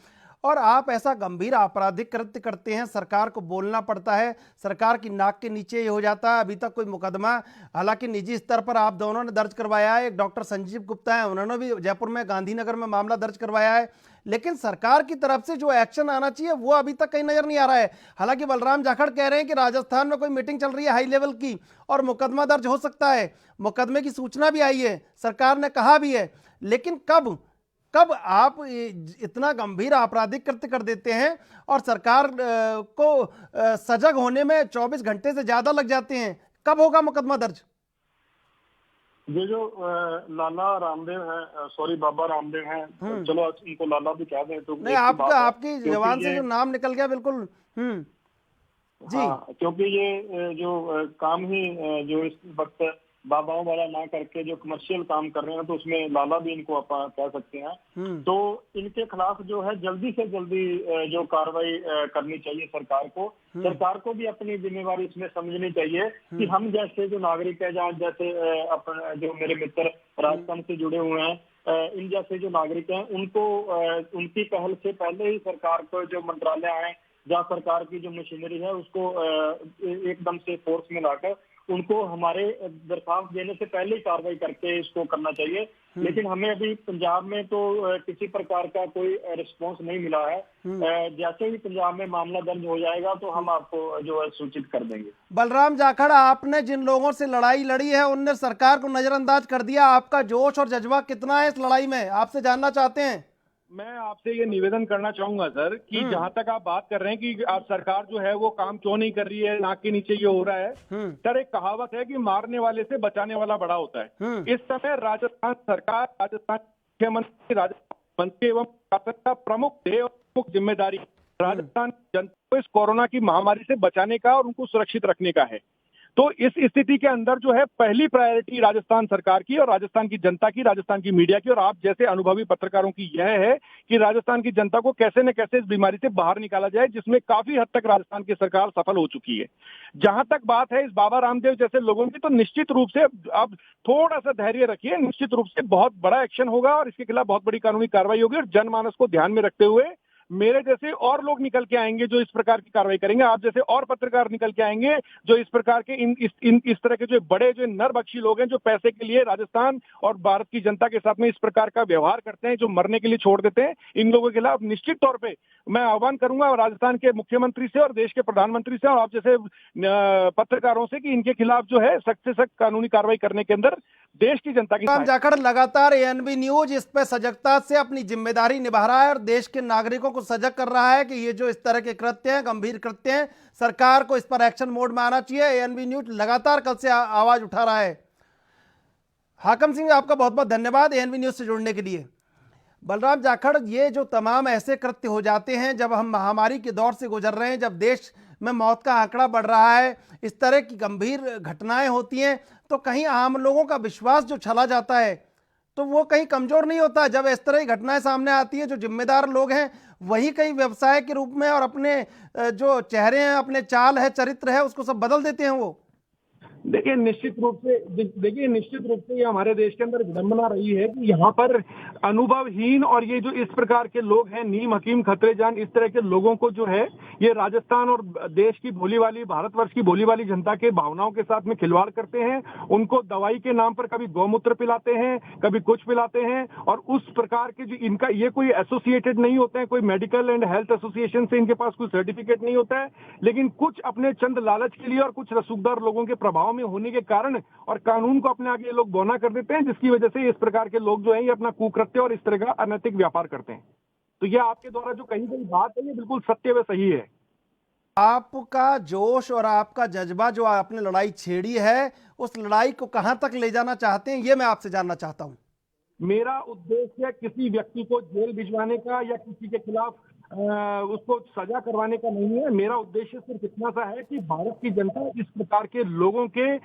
और आप ऐसा गंभीर आपराधिक कृत्य करते हैं, सरकार को बोलना पड़ता है, सरकार की नाक के नीचे ये हो जाता है। अभी तक कोई मुकदमा हालांकि निजी स्तर पर आप दोनों ने दर्ज करवाया है, एक डॉक्टर संजीव गुप्ता है, उन्होंने भी जयपुर में गांधीनगर में मामला दर्ज करवाया है, लेकिन सरकार की तरफ से जो एक्शन आना चाहिए वो अभी तक कहीं नजर नहीं आ रहा है। हालांकि बलराम जाखड़ कह रहे हैं कि राजस्थान में कोई मीटिंग चल रही है हाई लेवल की और मुकदमा दर्ज हो सकता है, मुकदमे की सूचना भी आई है, सरकार ने कहा भी है, लेकिन कब कब आप इतना गंभीर आपराधिक कृत्य कर देते हैं और सरकार को सजग होने में 24 घंटे से ज्यादा लग जाते हैं, कब होगा मुकदमा दर्ज? ये जो लाला रामदेव है, सॉरी बाबा रामदेव हैं, चलो इनको लाला भी कह दें तो नहीं, आपकी जबान से जो नाम निकल गया बिल्कुल जी। हाँ, क्योंकि ये जो काम ही जो इस वक्त बाबाओं वाला ना करके जो कमर्शियल काम कर रहे हैं, तो उसमें लाला भी इनको आप कह सकते हैं। तो इनके खिलाफ जो है जल्दी से जल्दी जो कार्रवाई करनी चाहिए सरकार को। सरकार को भी अपनी जिम्मेवारी इसमें समझनी चाहिए कि हम जैसे जो नागरिक है, जहाँ जैसे अपने जो मेरे मित्र राजस्थान से जुड़े हुए हैं, इन जैसे जो नागरिक हैं, उनको उनकी पहल से पहले ही सरकार को जो मंत्रालय आए, जहाँ सरकार की जो मशीनरी है उसको एकदम से फोर्स में लाकर उनको हमारे दरखास्त देने से पहले ही कार्रवाई करके इसको करना चाहिए। लेकिन हमें अभी पंजाब में तो किसी प्रकार का कोई रिस्पांस नहीं मिला है। जैसे ही पंजाब में मामला दर्ज हो जाएगा तो हम आपको जो है सूचित कर देंगे। बलराम जाखड़, आपने जिन लोगों से लड़ाई लड़ी है उनने सरकार को नजरअंदाज कर दिया, आपका जोश और जज्बा कितना है इस लड़ाई में, आपसे जानना चाहते हैं। मैं आपसे ये निवेदन करना चाहूंगा सर कि जहां तक आप बात कर रहे हैं कि आप सरकार जो है वो काम क्यों नहीं कर रही है, नाक के नीचे ये हो रहा है। सर, एक कहावत है कि मारने वाले से बचाने वाला बड़ा होता है। इस समय राजस्थान सरकार, राजस्थान मुख्यमंत्री, राजस्थान मंत्री एवं शासन का प्रमुख ध्येय और प्रमुख जिम्मेदारी राजस्थान जनता को इस कोरोना की महामारी से बचाने का और उनको सुरक्षित रखने का है। तो इस स्थिति के अंदर जो है पहली प्रायोरिटी राजस्थान सरकार की और राजस्थान की जनता की, राजस्थान की मीडिया की और आप जैसे अनुभवी पत्रकारों की यह है कि राजस्थान की जनता को कैसे न कैसे इस बीमारी से बाहर निकाला जाए, जिसमें काफी हद तक राजस्थान की सरकार सफल हो चुकी है। जहां तक बात है इस बाबा रामदेव जैसे लोगों की, तो निश्चित रूप से आप थोड़ा सा धैर्य रखिए, निश्चित रूप से बहुत बड़ा एक्शन होगा और इसके खिलाफ बहुत बड़ी कानूनी कार्रवाई होगी और जनमानस को ध्यान में रखते हुए मेरे जैसे और लोग निकल के आएंगे जो इस प्रकार की कार्रवाई करेंगे, आप जैसे और पत्रकार निकल के आएंगे जो इस प्रकार के इस तरह के जो बड़े जो नरबख्शी लोग हैं जो पैसे के लिए राजस्थान और भारत की जनता के साथ में इस प्रकार का व्यवहार करते हैं, जो मरने के लिए छोड़ देते हैं, इन लोगों के खिलाफ निश्चित तौर पे मैं आह्वान करूंगा राजस्थान के मुख्यमंत्री से और देश के प्रधानमंत्री से और आप जैसे पत्रकारों से कि इनके खिलाफ जो है सख्त से सख्त कानूनी कार्रवाई करने के अंदर देश की जनता की जाखड़ लगातार एएनबी न्यूज इस पे सजगता से अपनी जिम्मेदारी निभा रहा है और देश के नागरिकों को सजग कर रहा है कि ये जो इस तरह के कृत्य हैं, गंभीर कृत्य हैं, सरकार को इस पर एक्शन मोड में आना चाहिए। एएनबी न्यूज लगातार कल से आवाज उठा रहा है। हाकम सिंह, आपका बहुत बहुत धन्यवाद एएनबी न्यूज से जुड़ने के लिए। बलराम जाखड़, ये जो तमाम ऐसे कृत्य हो जाते हैं जब हम महामारी के दौर से गुजर रहे हैं, जब देश में मौत का आंकड़ा बढ़ रहा है, इस तरह की गंभीर घटनाएं होती हैं, तो कहीं आम लोगों का विश्वास जो चला जाता है तो वो कहीं कमजोर नहीं होता। जब इस तरह की घटनाएं सामने आती है, जो जिम्मेदार लोग हैं वही कहीं व्यवसाय के रूप में और अपने जो चेहरे हैं, अपने चाल है, चरित्र है, उसको सब बदल देते हैं वो। देखिए निश्चित रूप से ये हमारे देश के अंदर विडंबना रही है कि यहाँ पर अनुभवहीन और ये जो इस प्रकार के लोग हैं, नीम हकीम खतरे जान, इस तरह के लोगों को जो है ये राजस्थान और देश की भोली वाली, भारतवर्ष की भोली वाली जनता के भावनाओं के साथ में खिलवाड़ करते हैं। उनको दवाई के नाम पर कभी गौमूत्र पिलाते हैं, कभी कुछ पिलाते हैं और उस प्रकार के जो इनका ये कोई एसोसिएटेड नहीं होते हैं, कोई मेडिकल एंड हेल्थ एसोसिएशन से इनके पास कोई सर्टिफिकेट नहीं होता है, लेकिन कुछ अपने चंद लालच के लिए और कुछ रसूखदार लोगों के प्रभाव में होने के कारण और कानून को अपने आगे ये लोग बौना कर देते हैं, जिसकी वजह से इस प्रकार के लोग जो हैं ये अपना कुकृत्य और इस तरह का अनैतिक व्यापार करते हैं। तो ये आपके द्वारा जो कही गई बात है ये बिल्कुल सत्य व सही है। आपका जोश और आपका जज्बा जो आपने लड़ाई छेड़ी है, उस लड़ाई को कहां तक ले जाना चाहते हैं, ये मैं आपसे जानना चाहता हूं। मेरा उद्देश्य किसी व्यक्ति को जेल भिजवाने का या किसी के खिलाफ उसको सजा करवाने का नहीं है। मेरा उद्देश्य सिर्फ इतना सा है कि भारत की जनता इस प्रकार के लोगों के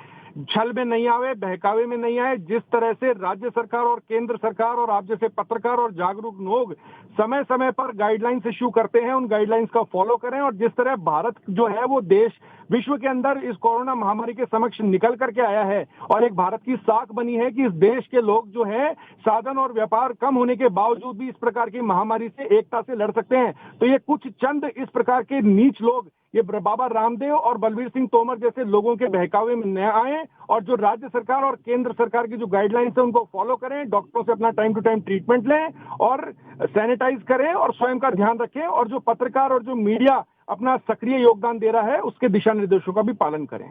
छल में नहीं आवे, बहकावे में नहीं आए। जिस तरह से राज्य सरकार और केंद्र सरकार और आप जैसे पत्रकार और जागरूक लोग समय समय पर गाइडलाइंस इश्यू करते हैं, उन गाइडलाइंस का फॉलो करें और जिस तरह भारत जो है वो देश विश्व के अंदर इस कोरोना महामारी के समक्ष निकल करके आया है और एक भारत की साख बनी है कि इस देश के लोग जो है साधन और व्यापार कम होने के बावजूद भी इस प्रकार की महामारी से एकता से लड़ सकते हैं। तो ये कुछ चंद इस प्रकार के नीच लोग, ये बाबा रामदेव और बलवीर सिंह तोमर जैसे लोगों के बहकावे में न आए और जो राज्य सरकार और केंद्र सरकार की जो गाइडलाइंस है उनको फॉलो करें, डॉक्टरों से अपना टाइम टू टाइम ट्रीटमेंट लें और सैनिटाइज करें और स्वयं का ध्यान रखें, और जो पत्रकार और जो मीडिया अपना सक्रिय योगदान दे रहा है उसके दिशा निर्देशों का भी पालन करें।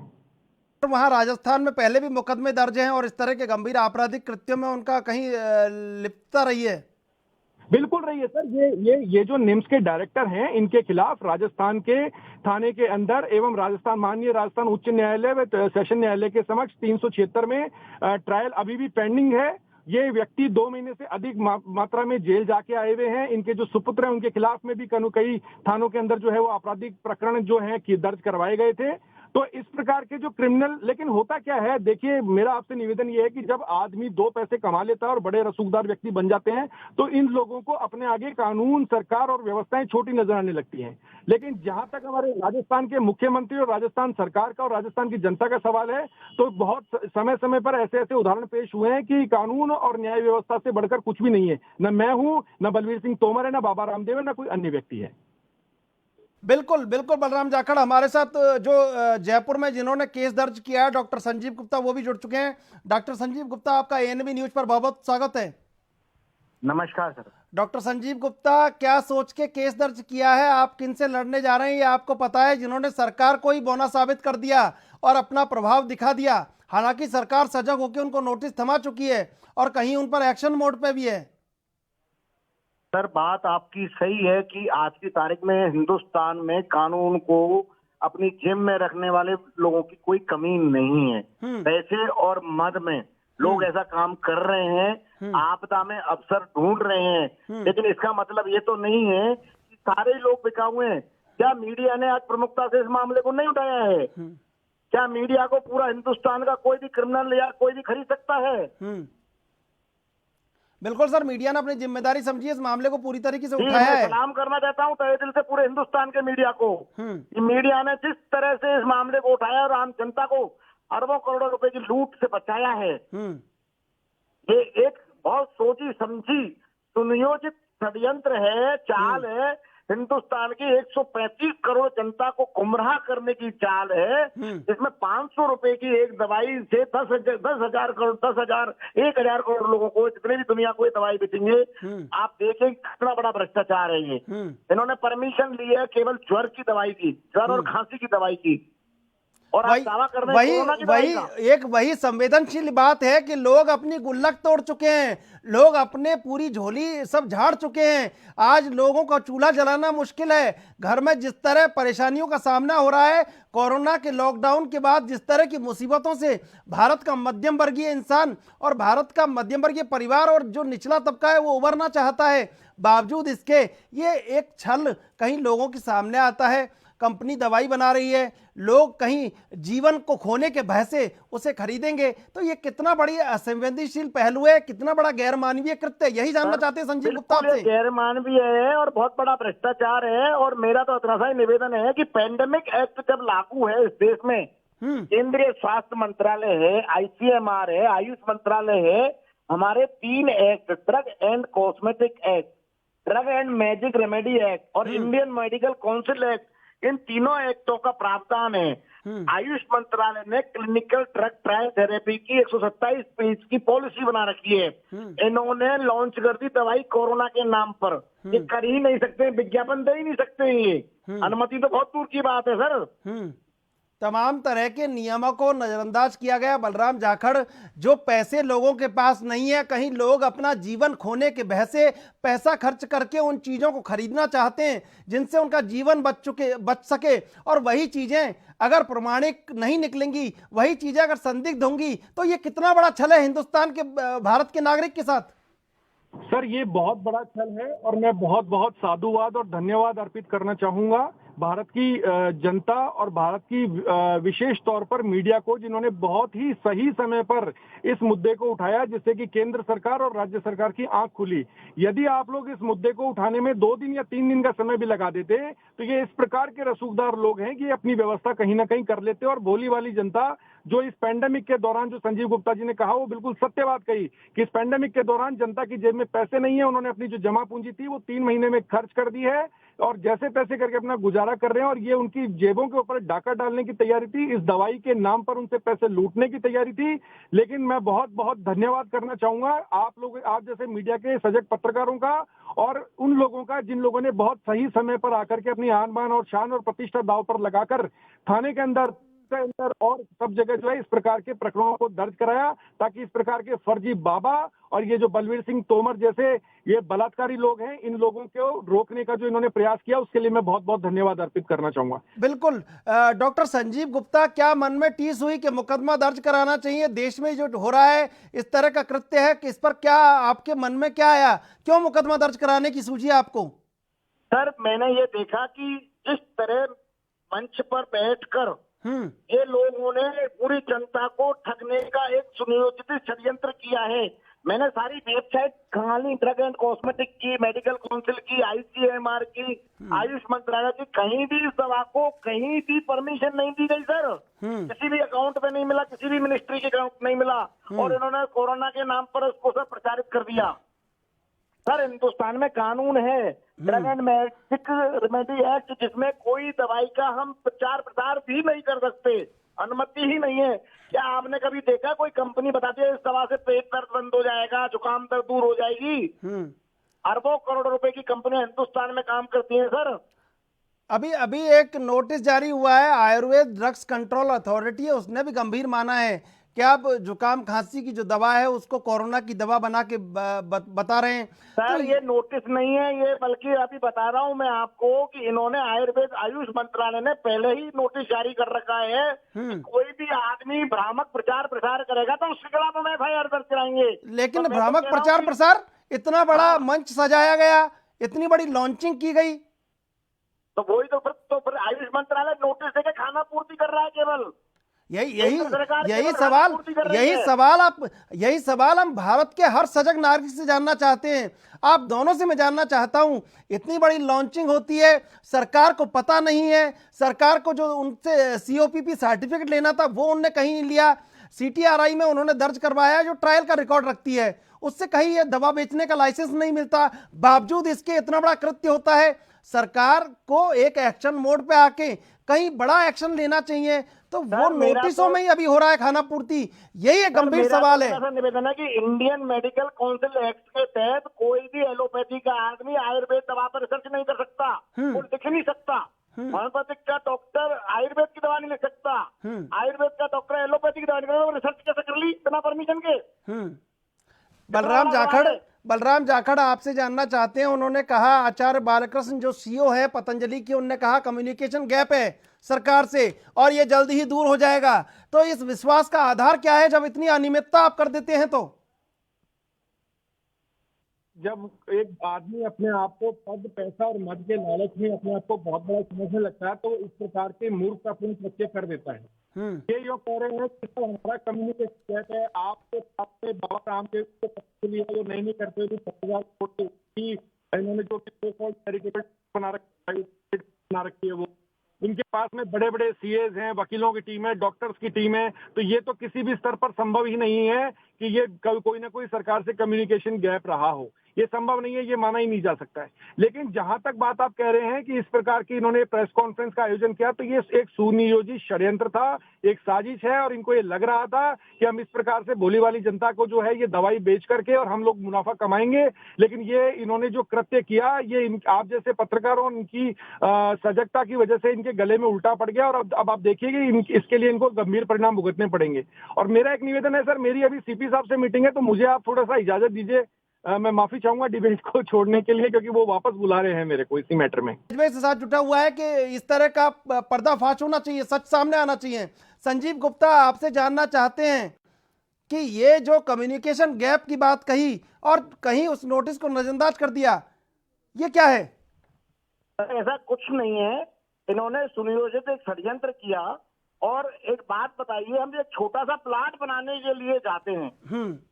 वहाँ राजस्थान में पहले भी मुकदमे दर्ज हैं और इस तरह के गंभीर आपराधिक कृत्यों में उनका कहीं लिप्तता रही है? बिल्कुल रही है सर। ये जो निम्स के डायरेक्टर हैं इनके खिलाफ राजस्थान के थाने के अंदर एवं माननीय राजस्थान उच्च न्यायालय व सेशन न्यायालय के समक्ष 376 में ट्रायल अभी भी पेंडिंग है। ये व्यक्ति 2 महीने से अधिक मात्रा में जेल जाके आए हुए हैं। इनके जो सुपुत्र हैं उनके खिलाफ में भी कई थानों के अंदर जो है वो आपराधिक प्रकरण जो है कि दर्ज करवाए गए थे। तो इस प्रकार के जो क्रिमिनल, लेकिन होता क्या है, देखिए मेरा आपसे निवेदन ये है कि जब आदमी 2 पैसे कमा लेता है और बड़े रसूखदार व्यक्ति बन जाते हैं तो इन लोगों को अपने आगे कानून, सरकार और व्यवस्थाएं छोटी नजर आने लगती हैं। लेकिन जहां तक हमारे राजस्थान के मुख्यमंत्री और राजस्थान सरकार का और राजस्थान की जनता का सवाल है, तो बहुत समय समय पर ऐसे ऐसे उदाहरण पेश हुए हैं कि कानून और न्याय व्यवस्था से बढ़कर कुछ भी नहीं है। न मैं हूं, न बलवीर सिंह तोमर है, न बाबा रामदेव है, न कोई अन्य व्यक्ति है। बिल्कुल बिल्कुल बलराम जाखड़, हमारे साथ जो जयपुर में जिन्होंने केस दर्ज किया है डॉक्टर संजीव गुप्ता, वो भी जुड़ चुके हैं। डॉक्टर संजीव गुप्ता, आपका एएनबी न्यूज पर बहुत बहुत स्वागत है। नमस्कार सर। डॉक्टर संजीव गुप्ता, क्या सोच के केस दर्ज किया है? आप किन से लड़ने जा रहे हैं ये आपको पता है, जिन्होंने सरकार को ही बौना साबित कर दिया और अपना प्रभाव दिखा दिया। हालांकि सरकार सजग होकर उनको नोटिस थमा चुकी है और कहीं उन पर एक्शन मोड पे भी है। सर बात आपकी सही है कि आज की तारीख में हिंदुस्तान में कानून को अपनी जेब में रखने वाले लोगों की कोई कमी नहीं है। पैसे और मद में लोग ऐसा काम कर रहे हैं, आपदा में अफसर ढूंढ रहे हैं, लेकिन इसका मतलब ये तो नहीं है कि सारे लोग बिकाऊ हैं। क्या मीडिया ने आज प्रमुखता से इस मामले को नहीं उठाया है? क्या मीडिया को पूरा हिंदुस्तान का कोई भी क्रिमिनल या कोई भी खरीद सकता है? बिल्कुल सर, मीडिया ने अपनी जिम्मेदारी समझी इस मामले को पूरी तरीके से उठाया है। सलाम करना चाहता हूं तहे दिल से पूरे हिंदुस्तान के मीडिया को। मीडिया ने जिस तरह से इस मामले को उठाया और आम जनता को अरबों करोड़ों रुपए की लूट से बचाया है, ये एक बहुत सोची समझी सुनियोजित षड्यंत्र है, चाल है। हिंदुस्तान की 135 करोड़ जनता को गुमराह करने की चाल है, जिसमें 500 रुपए की एक दवाई से 10,000 करोड़ 1,000 करोड़ लोगों को, जितने भी दुनिया को ये दवाई बेचेंगे। आप देखें कितना बड़ा भ्रष्टाचार है ये। इन्होंने परमिशन ली है केवल ज्वर की दवाई की, ज्वर और खांसी की दवाई की, और आप दावा कर रहे हैं वही संवेदनशील बात है कि लोग अपनी गुल्लक तोड़ चुके हैं, लोग अपने पूरी झोली सब झाड़ चुके हैं। आज लोगों को चूल्हा जलाना मुश्किल है। घर में जिस तरह परेशानियों का सामना हो रहा है, कोरोना के लॉकडाउन के बाद जिस तरह की मुसीबतों से भारत का मध्यम वर्गीय इंसान और भारत का मध्यम वर्गीय परिवार और जो निचला तबका है वो उभरना चाहता है, बावजूद इसके ये एक छल कहीं लोगों के सामने आता है। कंपनी दवाई बना रही है, लोग कहीं जीवन को खोने के भय से उसे खरीदेंगे, तो ये कितना बड़ी असंवेदनशील पहलू है, कितना बड़ा गैर मानवीय कृत्य है। यही जानना चाहते हैं संजीव गुप्ता आपसे। गैर मानवीय है और बहुत बड़ा भ्रष्टाचार है। और मेरा तो इतना सा ही निवेदन है कि पैंडेमिक एक्ट जब लागू है इस देश में, केंद्रीय स्वास्थ्य मंत्रालय है, ICMR है, आयुष मंत्रालय है, हमारे 3 act, drug and cosmetic act, drug and magic remedy act और इंडियन मेडिकल काउंसिल एक्ट, इन तीनों एक्टों का प्रावधान है। आयुष मंत्रालय ने क्लिनिकल ड्रग ट्रायल थेरेपी की 127 पेज की पॉलिसी बना रखी है। इन्होंने लॉन्च कर दी दवाई कोरोना के नाम पर। ये कर ही नहीं सकते, विज्ञापन दे ही नहीं सकते। ये अनुमति तो बहुत दूर की बात है सर। तमाम तरह के नियमों को नजरअंदाज किया गया। बलराम जाखड़, जो पैसे लोगों के पास नहीं है, कहीं लोग अपना जीवन खोने के भय से पैसा खर्च करके उन चीज़ों को खरीदना चाहते हैं जिनसे उनका जीवन बच सके, और वही चीज़ें अगर प्रमाणिक नहीं निकलेंगी, वही चीज़ें अगर संदिग्ध होंगी, तो ये कितना बड़ा छल है हिंदुस्तान के, भारत के नागरिक के साथ। सर ये बहुत बड़ा छल है और मैं बहुत बहुत साधुवाद और धन्यवाद अर्पित करना चाहूंगा भारत की जनता और भारत की विशेष तौर पर मीडिया को, जिन्होंने बहुत ही सही समय पर इस मुद्दे को उठाया, जिससे कि केंद्र सरकार और राज्य सरकार की आंख खुली। यदि आप लोग इस मुद्दे को उठाने में 2 दिन या 3 दिन का समय भी लगा देते तो ये इस प्रकार के रसूखदार लोग हैं कि अपनी व्यवस्था कहीं ना कहीं कर लेते और भोली वाली जनता जो इस पैंडेमिक के दौरान जो संजीव गुप्ता जी ने कहा वो बिल्कुल सत्य बात कही कि इस पैंडेमिक के दौरान जनता की जेब में पैसे नहीं है, उन्होंने अपनी जो जमा पूंजी थी वो 3 महीने में खर्च कर दी है और जैसे तैसे करके अपना गुजारा कर रहे हैं और ये उनकी जेबों के ऊपर डाका डालने की तैयारी थी, इस दवाई के नाम पर उनसे पैसे लूटने की तैयारी थी। लेकिन मैं बहुत बहुत धन्यवाद करना चाहूंगा आप जैसे मीडिया के सजग पत्रकारों का और उन लोगों का जिन लोगों ने बहुत सही समय पर आकर के अपनी आन बान और शान और प्रतिष्ठा दांव पर लगाकर थाने के अंदर और सब जगह जो है इस प्रकार के प्रकरणों को दर्ज कराया ताकि इस प्रकार के फर्जी बाबा और ये जो बलवीर सिंह तोमर जैसे ये बलात्कारी लोग हैं, इन लोगों को रोकने का जो इन्होंने प्रयास किया उसके लिए मैं बहुत बहुत धन्यवाद अर्पित करना चाहूंगा। बिल्कुल। डॉक्टर संजीव गुप्ता, क्या मन में टीस हुई कि मुकदमा दर्ज कराना चाहिए? देश में जो हो रहा है इस तरह का कृत्य है कि इस पर क्या आपके मन में क्या आया, क्यों मुकदमा दर्ज कराने की सूझी आपको? सर, मैंने ये देखा कि जिस तरह मंच पर बैठकर ये लोगों ने पूरी जनता को ठगने का एक सुनियोजित षड्यंत्र किया है। मैंने सारी वेबसाइट खंगाली, ड्रग एंड कॉस्मेटिक की, मेडिकल काउंसिल की, ICMR की, आयुष मंत्रालय की, कहीं भी इस दवा को कहीं भी परमिशन नहीं दी गई सर। किसी भी अकाउंट में नहीं मिला, किसी भी मिनिस्ट्री के अकाउंट नहीं मिला और इन्होंने कोरोना के नाम पर उसको सर प्रचारित कर दिया। सर, हिंदुस्तान में कानून है drug and medicine remedy act, जिसमें कोई दवाई का हम प्रचार प्रसार भी नहीं कर सकते, अनुमति ही नहीं है। क्या आपने कभी देखा कोई कंपनी बताती है इस दवा से पेट दर्द बंद हो जाएगा, जुकाम दर्द दूर हो जाएगी? अरबों करोड़ों रुपए की कंपनियां हिंदुस्तान में काम करती हैं सर। अभी एक नोटिस जारी हुआ है, आयुर्वेद ड्रग्स कंट्रोल अथॉरिटी है, उसने भी गंभीर माना है कि आप जुकाम खांसी की जो दवा है उसको कोरोना की दवा बना के बता रहे हैं। सर, ये नोटिस नहीं है, ये बल्कि अभी बता रहा हूं मैं आपको कि इन्होंने आयुष मंत्रालय ने पहले ही नोटिस जारी कर रखा है। कोई भी आदमी भ्रामक प्रचार प्रसार करेगा तो उसके खिलाफ हम FIR दर्ज कराएंगे। लेकिन भ्रामक प्रचार प्रसार, इतना बड़ा मंच सजाया गया, इतनी बड़ी लॉन्चिंग की गई, तो वही तो फिर आयुष मंत्रालय नोटिस देके खाना पूर्ति कर रहा है केवल। यही सवाल हम भारत के हर सजग नागरिक से जानना चाहते हैं। आप दोनों से मैं जानना चाहता हूं, इतनी बड़ी लॉन्चिंग होती है, सरकार को पता नहीं है, सरकार को जो उनसे COPP सर्टिफिकेट लेना था वो उन्होंने कहीं नहीं लिया, CTRI में उन्होंने दर्ज करवाया जो ट्रायल का रिकॉर्ड रखती है, उससे कहीं ये दवा बेचने का लाइसेंस नहीं मिलता, बावजूद इसके इतना बड़ा कृत्य होता है। सरकार को एक एक्शन मोड पे आके कहीं बड़ा एक्शन लेना चाहिए, तो वो नोटिसों में ही अभी हो रहा है खाना पूर्ति। यही एक गंभीर सवाल है। निवेदन है कि इंडियन मेडिकल काउंसिल एक्ट के तहत कोई भी एलोपैथी का आदमी आयुर्वेद दवा पर रिसर्च नहीं कर सकता, वो लिख नहीं सकता। होम्योपैथिक का डॉक्टर आयुर्वेद की दवा नहीं लिख सकता, आयुर्वेद का डॉक्टर एलोपैथी की दवा नहीं लिख सकता, रिसर्च कैसे कर ली बिना परमिशन के? बलराम जाखड़ आपसे जानना चाहते हैं, उन्होंने कहा, आचार्य बालकृष्ण जो CEO है पतंजलि की, उन्होंने कहा कम्युनिकेशन गैप है सरकार से और ये जल्दी ही दूर हो जाएगा। तो इस विश्वास का आधार क्या है जब इतनी अनियमितता आप कर देते हैं? तो जब एक आदमी अपने आप को पद, पैसा और मद के लालच में अपने आप को बहुत बड़ा समझने लगता है तो इस प्रकार के मूर्खतापूर्ण कृत्य कर देता है। ये जो कह रहे हैं कि हमारा कम्युनिकेशन गैप है, आपके साथ बाबा रामदेव को लिया जो नहीं करते हुए 50,000 करोड़ की इन्होंने जो चैरिटेबल बना रखी है, वो इनके पास में बड़े बड़े CAs हैं, वकीलों की टीम है, डॉक्टर्स की टीम है, तो ये तो किसी भी स्तर पर संभव ही नहीं है कि ये कोई ना कोई सरकार से कम्युनिकेशन गैप रहा हो। ये संभव नहीं है, ये माना ही नहीं जा सकता है। लेकिन जहां तक बात आप कह रहे हैं कि इस प्रकार की इन्होंने प्रेस कॉन्फ्रेंस का आयोजन किया, तो ये एक सुनियोजित षड्यंत्र था, एक साजिश है और इनको ये लग रहा था कि हम इस प्रकार से भोली वाली जनता को जो है ये दवाई बेच करके और हम लोग मुनाफा कमाएंगे। लेकिन ये इन्होंने जो कृत्य किया, ये आप जैसे पत्रकारों की सजगता की वजह से इनके गले में उल्टा पड़ गया और अब आप देखिए कि इसके लिए इनको गंभीर परिणाम भुगतने पड़ेंगे। और मेरा एक निवेदन है सर, मेरी अभी CP साहब से मीटिंग है, तो मुझे आप थोड़ा सा इजाजत दीजिए, मैं माफी चाहूंगा डिबेट को छोड़ने के लिए, क्योंकि वो वापस बुला रहे हैं मेरे को इसी मैटर में। से साथ जुटा हुआ है कि इस तरह का पर्दाफाश होना चाहिए, सच सामने आना चाहिए। संजीव गुप्ता, आपसे जानना चाहते हैं कि ये जो कम्युनिकेशन गैप की बात कही और कहीं उस नोटिस को नजरअंदाज कर दिया, ये क्या है? ऐसा कुछ नहीं है, इन्होंने सुनियोजित एक षड्यंत्र किया। और एक बात बताइए, हम एक छोटा सा प्लाट बनाने के लिए जाते हैं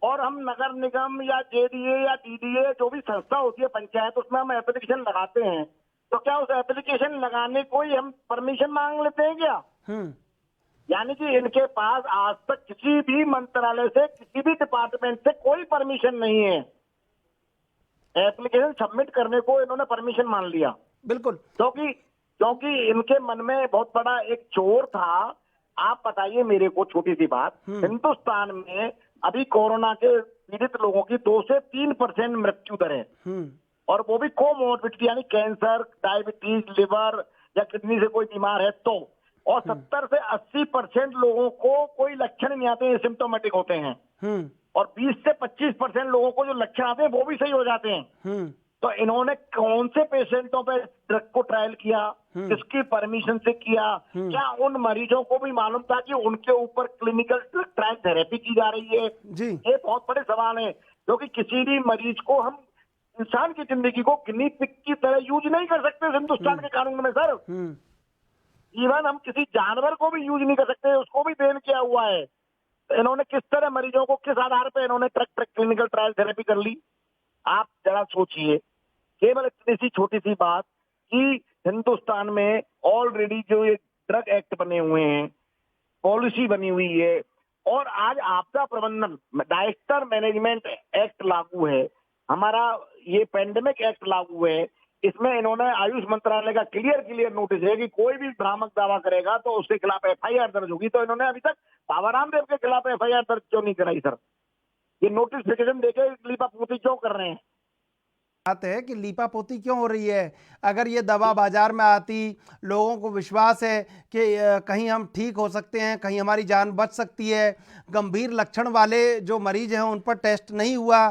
और हम नगर निगम या JDA या DDA जो भी संस्था होती है पंचायत, उसमें हम एप्लीकेशन लगाते हैं, तो क्या उस एप्लीकेशन लगाने को ही हम परमिशन मांग लेते हैं क्या? यानी कि इनके पास आज तक किसी भी मंत्रालय से, किसी भी डिपार्टमेंट से कोई परमिशन नहीं है। एप्लीकेशन सबमिट करने को इन्होंने परमिशन मान लिया, बिल्कुल, क्योंकि इनके मन में बहुत बड़ा एक चोर था। आप बताइए मेरे को छोटी सी बात, हिंदुस्तान में अभी कोरोना के पीड़ित लोगों की 2 से 3% मृत्यु दर है, और वो भी कोमोर्बिडिटी यानी कैंसर, डायबिटीज, लिवर या किडनी से कोई बीमार है तो, और 70 से 80% लोगों को कोई लक्षण नहीं आते हैं, सिम्टोमेटिक होते हैं, और 20 से 25% लोगों को जो लक्षण आते हैं वो भी सही हो जाते हैं। तो इन्होंने कौन से पेशेंटों पे ड्रग को ट्रायल किया, किसकी परमिशन से किया, क्या उन मरीजों को भी मालूम था कि उनके ऊपर क्लिनिकल ट्रायल थेरेपी की जा रही है जी। ये बहुत बड़े सवाल है, क्योंकि किसी भी मरीज को हम इंसान की जिंदगी को गिनी पिग की तरह यूज नहीं कर सकते हिंदुस्तान के कानून में सर। इवन हम किसी जानवर को भी यूज नहीं कर सकते, उसको भी बैन किया हुआ है। तो इन्होंने किस तरह मरीजों को, किस आधार पर इन्होंने क्लिनिकल ट्रायल थेरेपी कर ली? आप जरा सोचिए, केवल इतनी सी छोटी सी बात कि हिंदुस्तान में ऑलरेडी जो ये ड्रग एक्ट बने हुए हैं, पॉलिसी बनी हुई है, और आज आपदा प्रबंधन डायरेक्टर मैनेजमेंट एक्ट लागू है, हमारा ये पेंडेमिक एक्ट लागू है। इसमें इन्होंने आयुष मंत्रालय का क्लियर नोटिस है कि कोई भी भ्रामक दावा करेगा तो उसके खिलाफ एफआईआर दर्ज होगी। तो इन्होंने अभी तक बाबा रामदेव के खिलाफ एफआईआर दर्ज क्यों नहीं कराई सर? ये नोटिफिकेशन देके लीपापोती क्यों कर रहे हैं? बात है कि लीपापोती क्यों हो रही है? अगर ये दवा बाजार में आती, लोगों को विश्वास है कि कहीं हम ठीक हो सकते हैं, कहीं हमारी जान बच सकती है, गंभीर लक्षण वाले जो मरीज हैं उन पर टेस्ट नहीं हुआ,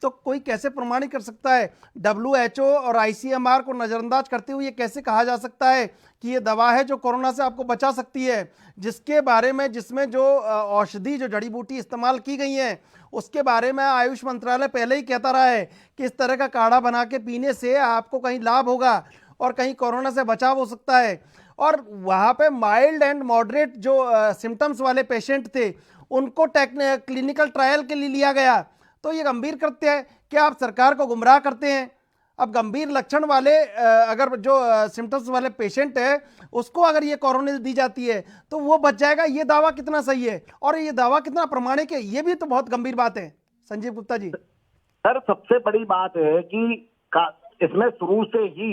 तो कोई कैसे प्रमाणित कर सकता है? WHO और ICMR को नज़रअंदाज करते हुए ये कैसे कहा जा सकता है कि ये दवा है जो कोरोना से आपको बचा सकती है, जिसके बारे में, जिसमें जो औषधि, जो जड़ी बूटी इस्तेमाल की गई हैं, उसके बारे में आयुष मंत्रालय पहले ही कहता रहा है कि इस तरह का काढ़ा बना के पीने से आपको कहीं लाभ होगा और कहीं कोरोना से बचाव हो सकता है। और वहाँ पे माइल्ड एंड मॉडरेट जो सिम्टम्स वाले पेशेंट थे उनको क्लिनिकल ट्रायल के लिए लिया गया। तो ये गंभीर कृत्य है कि आप सरकार को गुमराह करते हैं। अब गंभीर लक्षण वाले अगर जो सिम्टम्स वाले पेशेंट है उसको अगर ये कोरोना दी जाती है तो वो बच जाएगा, ये दावा कितना सही है और ये दावा कितना प्रमाणिक है? ये भी तो बहुत गंभीर बात है। संजीव गुप्ता जी। सर सबसे बड़ी बात है कि इसमें शुरू से ही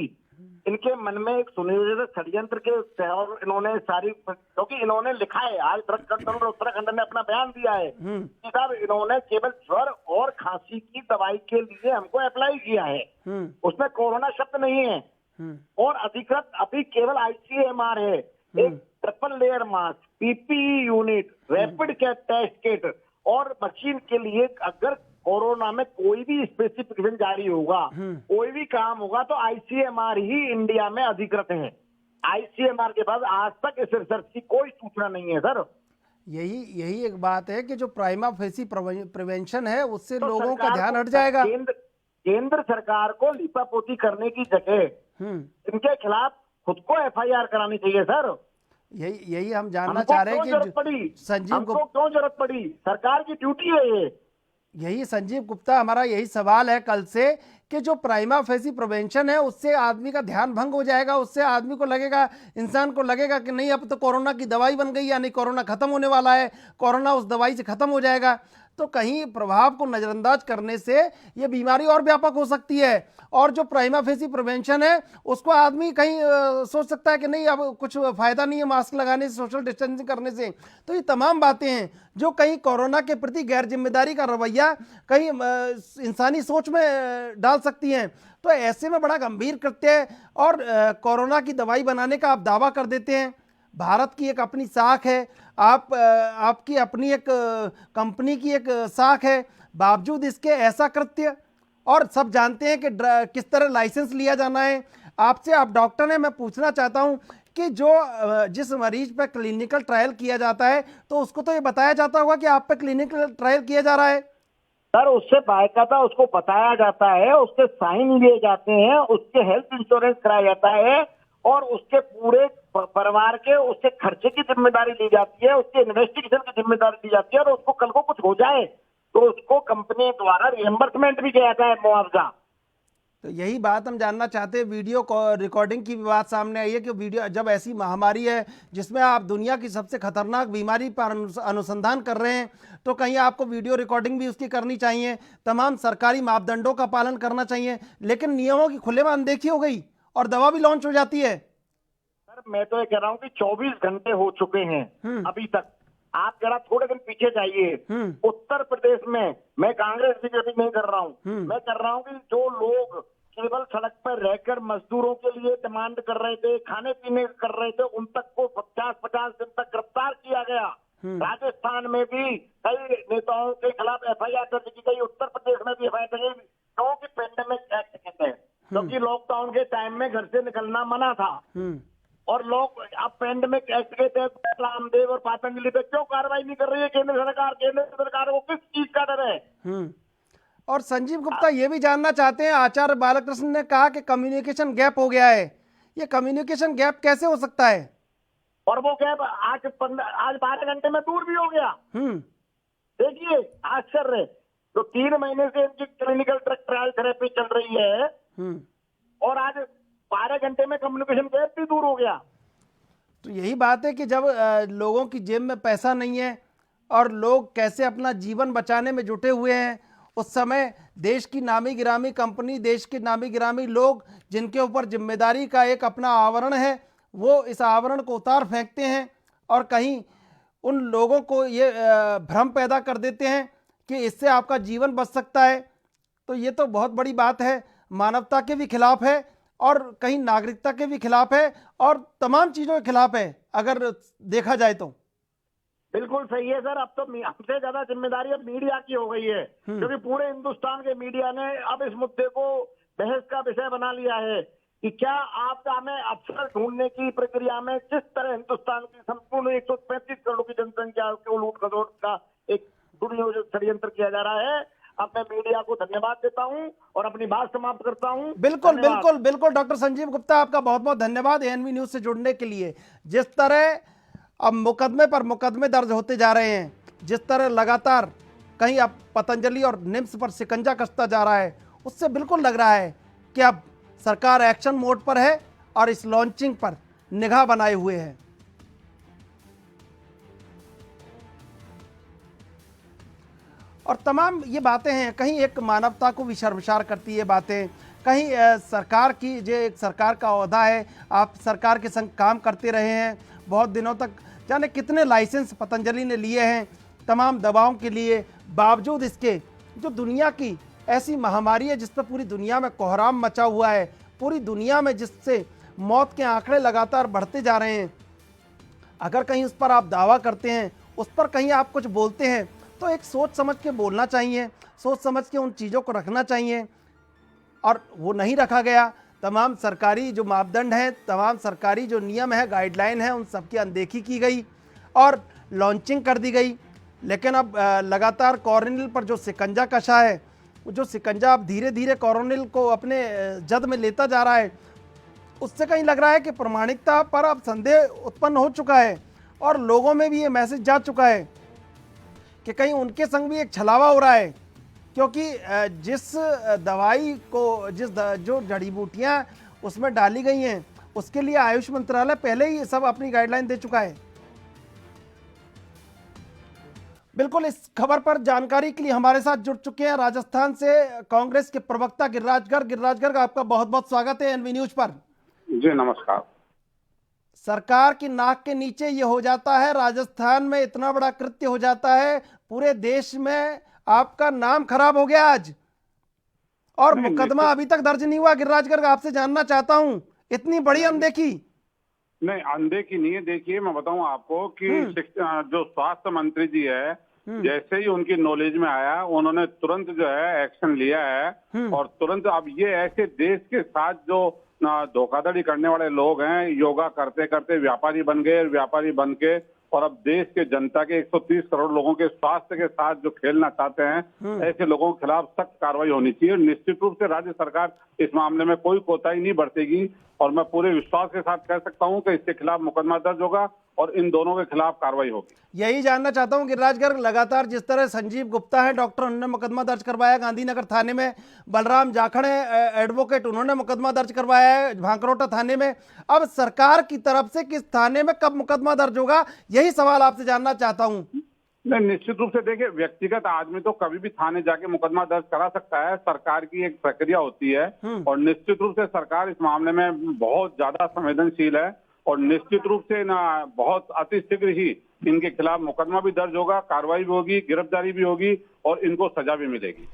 इनके मन में एक सुनियोजित षड्यंत्र के और इन्होंने सारी, क्योंकि इन्होंने लिखा है, आज ड्रग कंट्रोलर उत्तराखंड ने अपना बयान दिया है कि साहब इन्होंने केवल ज्वर और खांसी की दवाई के लिए हमको अप्लाई किया है, उसमें कोरोना शब्द नहीं है, और अधिकृत अभी केवल ICMR है, एक triple layer mask, PPE unit, rapid test kit और मशीन के लिए अगर कोरोना में कोई भी स्पेसिफिकेशन जारी होगा, कोई भी काम होगा तो ICMR ही इंडिया में अधिकृत है। ICMR के पास आज तक इस रिसर्च की कोई सूचना नहीं है सर। यही एक बात है कि जो प्राइमा फेसी प्रिवेंशन है उससे तो लोगों का ध्यान हट जाएगा। केंद्र सरकार को लीपापोती करने की जगह इनके खिलाफ खुद को FIR करानी चाहिए सर। यही हम जानना चाह रहे हैं कि संजीव को क्यों जरूरत पड़ी? सरकार की ड्यूटी है ये। यही संजीव गुप्ता, हमारा यही सवाल है कल से कि जो प्राइमा फेसी प्रिवेंशन है उससे आदमी का ध्यान भंग हो जाएगा, उससे आदमी को लगेगा, इंसान को लगेगा कि नहीं अब तो कोरोना की दवाई बन गई, यानी कोरोना खत्म होने वाला है, कोरोना उस दवाई से खत्म हो जाएगा। तो कहीं प्रभाव को नज़रअंदाज करने से ये बीमारी और व्यापक हो सकती है। और जो प्राइमा फेसी प्रिवेंशन है उसको आदमी कहीं सोच सकता है कि नहीं अब कुछ फ़ायदा नहीं है मास्क लगाने से, सोशल डिस्टेंसिंग करने से। तो ये तमाम बातें हैं जो कहीं कोरोना के प्रति गैर जिम्मेदारी का रवैया कहीं इंसानी सोच में डाल सकती हैं। तो ऐसे में बड़ा गंभीर कृत्य है। और कोरोना की दवाई बनाने का आप दावा कर देते हैं। भारत की एक अपनी साख है, आपकी अपनी एक कंपनी की एक साख है, बावजूद इसके ऐसा कृत्य। और सब जानते हैं कि किस तरह लाइसेंस लिया जाना है। आपसे, आप डॉक्टर हैं, मैं पूछना चाहता हूं कि जिस मरीज पर क्लिनिकल ट्रायल किया जाता है तो उसको तो ये बताया जाता होगा कि आप पे क्लिनिकल ट्रायल किया जा रहा है। सर उससे बाकायदा उसको बताया जाता है, उसके साइन लिए जाते हैं, उसके हेल्थ इंश्योरेंस कराया जाता है और उसके पूरे परिवार के उसके खर्चे की जिम्मेदारी ली जाती है, उसके इन्वेस्टिगेशन की जिम्मेदारी ली जाती है। और उसको कल को कुछ हो जाए तो उसको कंपनी द्वारा रिएम्बर्समेंट भी किया जाता है, मुआवजा। तो यही बात हम जानना चाहते हैं। वीडियो रिकॉर्डिंग की भी बात सामने आई है कि वीडियो, जब ऐसी महामारी है जिसमें आप दुनिया की सबसे खतरनाक बीमारी पर अनुसंधान कर रहे हैं, तो कहीं आपको वीडियो रिकॉर्डिंग भी उसकी करनी चाहिए, तमाम सरकारी मापदंडों का पालन करना चाहिए, लेकिन नियमों की खुले में अनदेखी हो गई और दवा भी लॉन्च हो जाती है। सर मैं तो ये कह रहा हूँ कि 24 घंटे हो चुके हैं अभी तक। आप जरा थोड़े दिन पीछे जाइए, उत्तर प्रदेश में, मैं कांग्रेस बीजेपी नहीं कर रहा हूँ, मैं कर रहा हूँ कि जो लोग केवल सड़क पर रहकर मजदूरों के लिए डिमांड कर रहे थे, खाने पीने कर रहे थे, उन तक को 50-50 दिन तक गिरफ्तार किया गया। राजस्थान में भी कई नेताओं के खिलाफ FIR दर्ज की गई, उत्तर प्रदेश में भी FIR दर्ज की, क्योंकि पेंडेमिक एक्ट कहते हैं, क्योंकि लॉकडाउन के टाइम में घर से निकलना मना था और लोग अब पेंडेमिक एक्ट के तहत रामदेव और पतंजलि पे क्यों कार्रवाई नहीं कर रही है केंद्र सरकार? केंद्र सरकार को किस चीज का डर है? और संजीव गुप्ता ये भी जानना चाहते हैं, आचार्य बालकृष्ण ने कहा कि कम्युनिकेशन गैप हो गया है। ये कम्युनिकेशन गैप कैसे हो सकता है? और वो गैप आज 12 घंटे में दूर भी हो गया। देखिए आश्चर्य, तो 3 महीने से इनकी क्लिनिकल ट्रायल थेरेपी चल रही है और आज 12 घंटे में कम्युनिकेशन गैप भी दूर हो गया। तो यही बात है कि जब लोगों की जेब में पैसा नहीं है और लोग कैसे अपना जीवन बचाने में जुटे हुए हैं, उस समय देश की नामी गिरामी कंपनी, देश के नामी गिरामी लोग जिनके ऊपर जिम्मेदारी का एक अपना आवरण है, वो इस आवरण को उतार फेंकते हैं और कहीं उन लोगों को ये भ्रम पैदा कर देते हैं कि इससे आपका जीवन बच सकता है। तो ये तो बहुत बड़ी बात है, मानवता के भी खिलाफ है और कहीं नागरिकता के भी खिलाफ है और तमाम चीज़ों के खिलाफ है अगर देखा जाए तो। बिल्कुल सही है सर। अब तो हमसे ज्यादा जिम्मेदारी अब मीडिया की हो गई है, क्योंकि पूरे हिंदुस्तान के मीडिया ने अब इस मुद्दे को बहस का विषय बना लिया है कि क्या आपदा में अवसर ढूंढने की प्रक्रिया में जिस तरह हिंदुस्तान की संपूर्ण 135 करोड़ की जनसंख्या को लूट खसोट का एक दुर्योजित षड्यंत्र किया जा रहा है। अब मैं मीडिया को धन्यवाद देता हूं और अपनी बात समाप्त करता हूं। बिल्कुल बिल्कुल बिल्कुल डॉक्टर संजीव गुप्ता, आपका बहुत बहुत धन्यवाद ANV न्यूज से जुड़ने के लिए। जिस तरह अब मुकदमे पर मुकदमे दर्ज होते जा रहे हैं, जिस तरह लगातार कहीं अब पतंजलि और निम्स पर शिकंजा कसता जा रहा है, उससे बिल्कुल लग रहा है कि अब सरकार एक्शन मोड पर है और इस लॉन्चिंग पर निगाह बनाए हुए है। और तमाम ये बातें हैं, कहीं एक मानवता को भी शर्मसार करती है बातें, कहीं सरकार की जो एक सरकार का ओहदा है, आप सरकार के संग काम करते रहे हैं बहुत दिनों तक, जाने कितने लाइसेंस पतंजलि ने लिए हैं तमाम दवाओं के लिए, बावजूद इसके जो दुनिया की ऐसी महामारी है जिस पर पूरी दुनिया में कोहराम मचा हुआ है, पूरी दुनिया में जिससे मौत के आंकड़े लगातार बढ़ते जा रहे हैं, अगर कहीं उस पर आप दावा करते हैं, उस पर कहीं आप कुछ बोलते हैं, तो एक सोच समझ के बोलना चाहिए, सोच समझ के उन चीज़ों को रखना चाहिए और वो नहीं रखा गया। तमाम सरकारी जो मापदंड हैं, तमाम सरकारी जो नियम है, गाइडलाइन है, उन सब की अनदेखी की गई और लॉन्चिंग कर दी गई। लेकिन अब लगातार कोरोनिल पर जो शिकंजा कसा है, जो शिकंजा अब धीरे धीरे कोरोनिल को अपने जद में लेता जा रहा है, उससे कहीं लग रहा है कि प्रामाणिकता पर अब संदेह उत्पन्न हो चुका है और लोगों में भी ये मैसेज जा चुका है कि कहीं उनके संग भी एक छलावा हो रहा है, क्योंकि जिस दवाई को जो जड़ी बूटियाँ उसमें डाली गई हैं, उसके लिए आयुष मंत्रालय पहले ही सब अपनी गाइडलाइन दे चुका है। बिल्कुल, इस खबर पर जानकारी के लिए हमारे साथ जुड़ चुके हैं राजस्थान से कांग्रेस के प्रवक्ता गिरिराज गर्ग। गिरिराज गर्ग, आपका बहुत बहुत स्वागत है ANV न्यूज पर। जी नमस्कार। सरकार की नाक के नीचे ये हो जाता है, राजस्थान में इतना बड़ा कृत्य हो जाता है, पूरे देश में आपका नाम खराब हो गया आज, और मुकदमा अभी तक दर्ज नहीं हुआ। गिरिराज गर्ग, आपसे जानना चाहता हूं, इतनी बड़ी अनदेखी? नहीं, अनदेखी नहीं है। देखिए, मैं बताऊं आपको कि जो स्वास्थ्य मंत्री जी है, जैसे ही उनकी नॉलेज में आया, उन्होंने तुरंत जो है एक्शन लिया है और तुरंत अब ये ऐसे देश के साथ जो धोखाधड़ी करने वाले लोग हैं, योगा करते करते व्यापारी बन गए, व्यापारी बन के और अब देश के जनता के 130 करोड़ लोगों के स्वास्थ्य के साथ जो खेलना चाहते हैं, ऐसे लोगों के खिलाफ सख्त कार्रवाई होनी चाहिए। निश्चित रूप से राज्य सरकार इस मामले में कोई कोताही नहीं बरतेगी और मैं पूरे विश्वास के साथ कह सकता हूं कि इसके खिलाफ मुकदमा दर्ज होगा और इन दोनों के खिलाफ कार्रवाई होगी। यही जानना चाहता हूं गिरिराज गर्ग, लगातार जिस तरह संजीव गुप्ता है डॉक्टर, उन्होंने मुकदमा दर्ज करवाया गांधीनगर थाने में, बलराम जाखड़ है एडवोकेट, उन्होंने मुकदमा दर्ज करवाया है भांकरोटा थाने में, अब सरकार की तरफ से किस थाने में कब मुकदमा दर्ज होगा, यही सवाल आपसे जानना चाहता हूं। नहीं, निश्चित रूप से देखिए, व्यक्तिगत आदमी तो कभी भी थाने जाके मुकदमा दर्ज करा सकता है, सरकार की एक प्रक्रिया होती है और निश्चित रूप से सरकार इस मामले में बहुत ज्यादा संवेदनशील है और निश्चित रूप से ना बहुत अतिशीघ्र ही इनके खिलाफ मुकदमा भी दर्ज होगा, कार्रवाई भी होगी, गिरफ्तारी भी होगी और इनको सजा भी मिलेगी।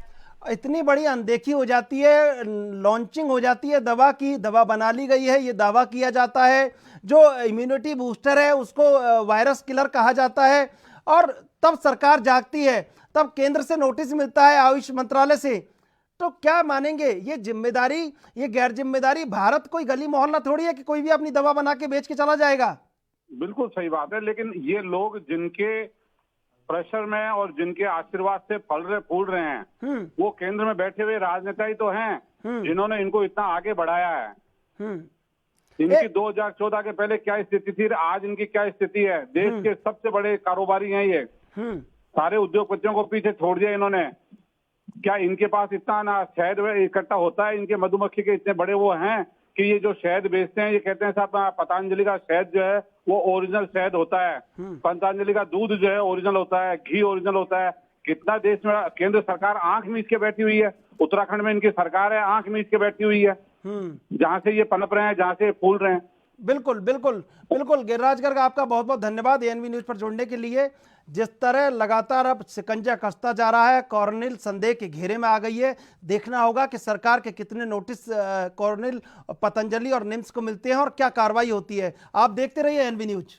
इतनी बड़ी अनदेखी हो जाती है, लॉन्चिंग हो जाती है दवा की, दवा बना ली गई है, ये दावा किया जाता है जो इम्यूनिटी बूस्टर है उसको वायरस किलर कहा जाता है, और तब सरकार जागती है, तब केंद्र से नोटिस मिलता है आयुष मंत्रालय से, तो क्या मानेंगे ये जिम्मेदारी, ये गैर जिम्मेदारी? भारत कोई गली मोहल्ला थोड़ी है कि कोई भी अपनी दवा बना के बेच के चला जाएगा। बिल्कुल सही बात है, लेकिन ये लोग जिनके प्रेशर में और जिनके आशीर्वाद से फूल रहे हैं वो केंद्र में बैठे हुए राजनेता ही तो हैं जिन्होंने इनको इतना आगे बढ़ाया है। इनकी 2014 के पहले क्या स्थिति थी, आज इनकी क्या स्थिति है? देश के सबसे बड़े कारोबारी हैं ये, सारे उद्योगपतियों को पीछे छोड़ दिया इन्होंने। क्या इनके पास इतना ना शहद इकट्ठा होता है? इनके मधुमक्खी के इतने बड़े वो हैं कि ये जो शहद बेचते हैं, ये कहते हैं साहब पतंजलि का शहद जो है वो ओरिजिनल शहद होता है, पतंजलि का दूध जो है ओरिजिनल होता है, घी ओरिजिनल होता है। कितना देश में केंद्र सरकार आंख मीच के बैठी हुई है, उत्तराखंड में इनकी सरकार है आंख मीच के बैठी हुई है, जहां से ये पनप रहे हैं, जहां से फूल रहे हैं। बिल्कुल बिल्कुल बिल्कुल। गिरिराज गर्ग, आपका बहुत बहुत धन्यवाद एएनबी न्यूज पर जुड़ने के लिए। जिस तरह लगातार अब शिकंजा कसता जा रहा है, कोरोनिल संदेह के घेरे में आ गई है, देखना होगा कि सरकार के कितने नोटिस कोरोनिल, पतंजलि और निम्स को मिलते हैं और क्या कार्रवाई होती है। आप देखते रहिए एएनबी न्यूज।